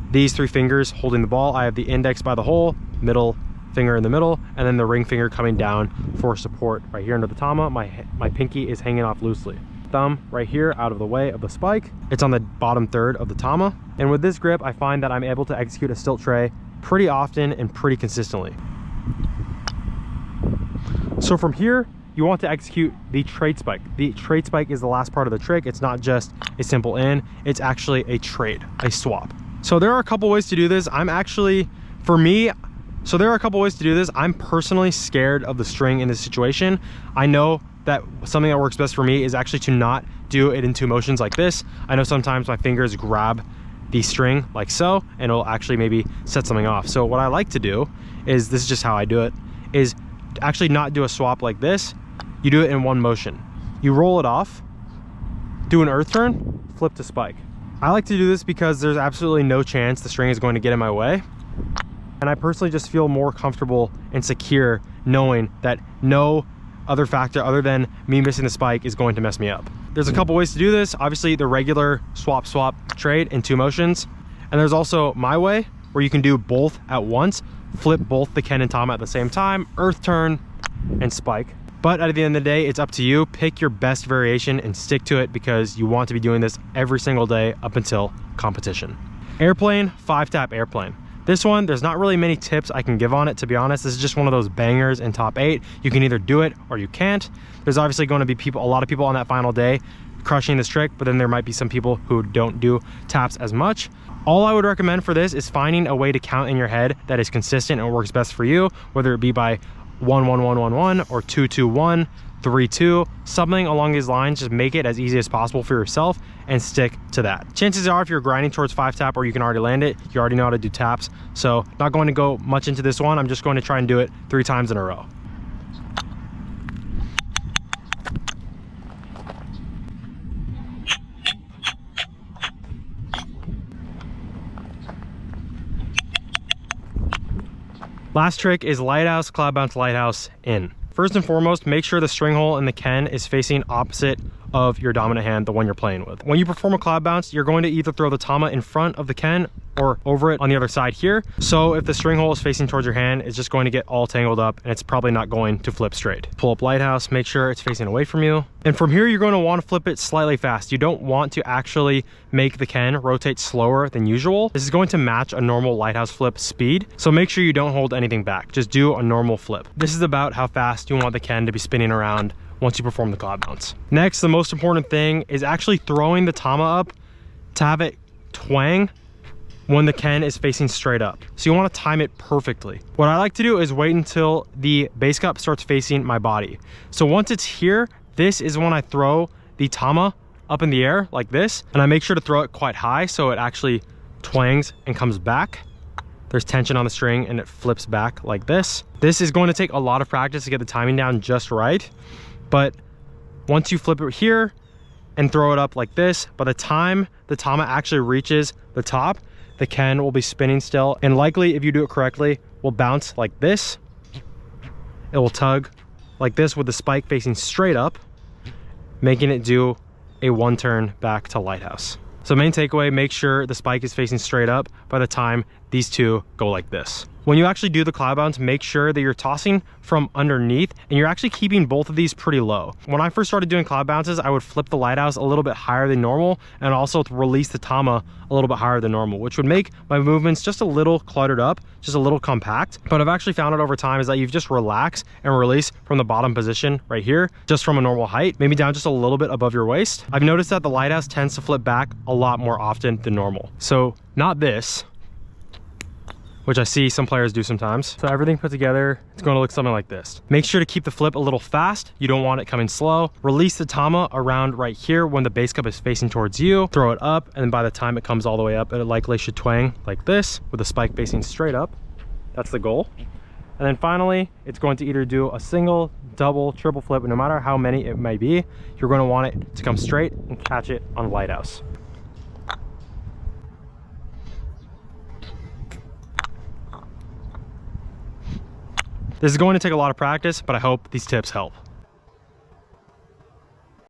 these 3 fingers holding the ball. I have the index by the hole, middle finger in the middle, and then the ring finger coming down for support right here under the tama. My pinky is hanging off loosely. Thumb right here out of the way of the spike. It's on the bottom third of the tama. And with this grip, I find that I'm able to execute a stilt tray pretty often and pretty consistently. So from here, you want to execute the trade spike. The trade spike is the last part of the trick. It's not just a simple in, it's actually a trade, a swap. So there are a couple ways to do this. There are a couple ways to do this. I'm personally scared of the string in this situation. I know that something that works best for me is actually to not do it in 2 motions like this. I know sometimes my fingers grab the string like so, and it'll actually maybe set something off. So what I like to do is, this is just how I do it, is actually not do a swap like this. You do it in 1 motion. You roll it off, do an earth turn, flip to spike. I like to do this because there's absolutely no chance the string is going to get in my way. And I personally just feel more comfortable and secure knowing that no other factor other than me missing the spike is going to mess me up. There's a couple ways to do this. Obviously, the regular swap trade in 2 motions. And there's also my way, where you can do both at once, flip both the Ken and Tama at the same time, earth turn and spike. But at the end of the day, it's up to you. Pick your best variation and stick to it, because you want to be doing this every single day up until competition. Airplane, 5-tap airplane. This one, there's not really many tips I can give on it, to be honest. This is just one of those bangers in top 8. You can either do it or you can't. There's obviously going to be a lot of people on that final day crushing this trick, but then there might be some people who don't do taps as much. All I would recommend for this is finding a way to count in your head that is consistent and works best for you, whether it be by 1-1-1-1-1 or 2-2-1, 3-2, something along these lines. Just make it as easy as possible for yourself and stick to that. Chances are if you're grinding towards 5-tap or you can already land it, you already know how to do taps. So not going to go much into this one. I'm just going to try and do it 3 times in a row. Last trick is lighthouse, cloud bounce, lighthouse in. First and foremost, make sure the string hole in the Ken is facing opposite of your dominant hand, the one you're playing with. When you perform a cloud bounce, you're going to either throw the tama in front of the Ken or over it on the other side here. So if the string hole is facing towards your hand, it's just going to get all tangled up and it's probably not going to flip straight. Pull up lighthouse, make sure it's facing away from you. And from here, you're going to want to flip it slightly fast. You don't want to actually make the Ken rotate slower than usual. This is going to match a normal lighthouse flip speed. So make sure you don't hold anything back. Just do a normal flip. This is about how fast you want the Ken to be spinning around once you perform the cloud bounce. Next, the most important thing is actually throwing the tama up to have it twang when the Ken is facing straight up. So you want to time it perfectly. What I like to do is wait until the base cup starts facing my body. So once it's here, this is when I throw the tama up in the air like this, and I make sure to throw it quite high so it actually twangs and comes back. There's tension on the string and it flips back like this. This is going to take a lot of practice to get the timing down just right. But once you flip it here and throw it up like this, by the time the tama actually reaches the top, the Ken will be spinning still. And likely, if you do it correctly, will bounce like this. It will tug like this with the spike facing straight up, making it do a 1 turn back to lighthouse. So main takeaway, make sure the spike is facing straight up by the time these two go like this. When you actually do the cloud bounce, make sure that you're tossing from underneath and you're actually keeping both of these pretty low. When I first started doing cloud bounces, I would flip the lighthouse a little bit higher than normal and also release the tama a little bit higher than normal, which would make my movements just a little cluttered up, just a little compact. But I've actually found it over time is that you just relax and release from the bottom position right here, just from a normal height, maybe down just a little bit above your waist. I've noticed that the lighthouse tends to flip back a lot more often than normal. So not this, which I see some players do sometimes. So everything put together, it's going to look something like this. Make sure to keep the flip a little fast. You don't want it coming slow. Release the tama around right here when the base cup is facing towards you. Throw it up, and then by the time it comes all the way up, it likely should twang like this with the spike facing straight up. That's the goal. And then finally, it's going to either do a single, double, triple flip, and no matter how many it may be, you're going to want it to come straight and catch it on lighthouse. This is going to take a lot of practice, but I hope these tips help.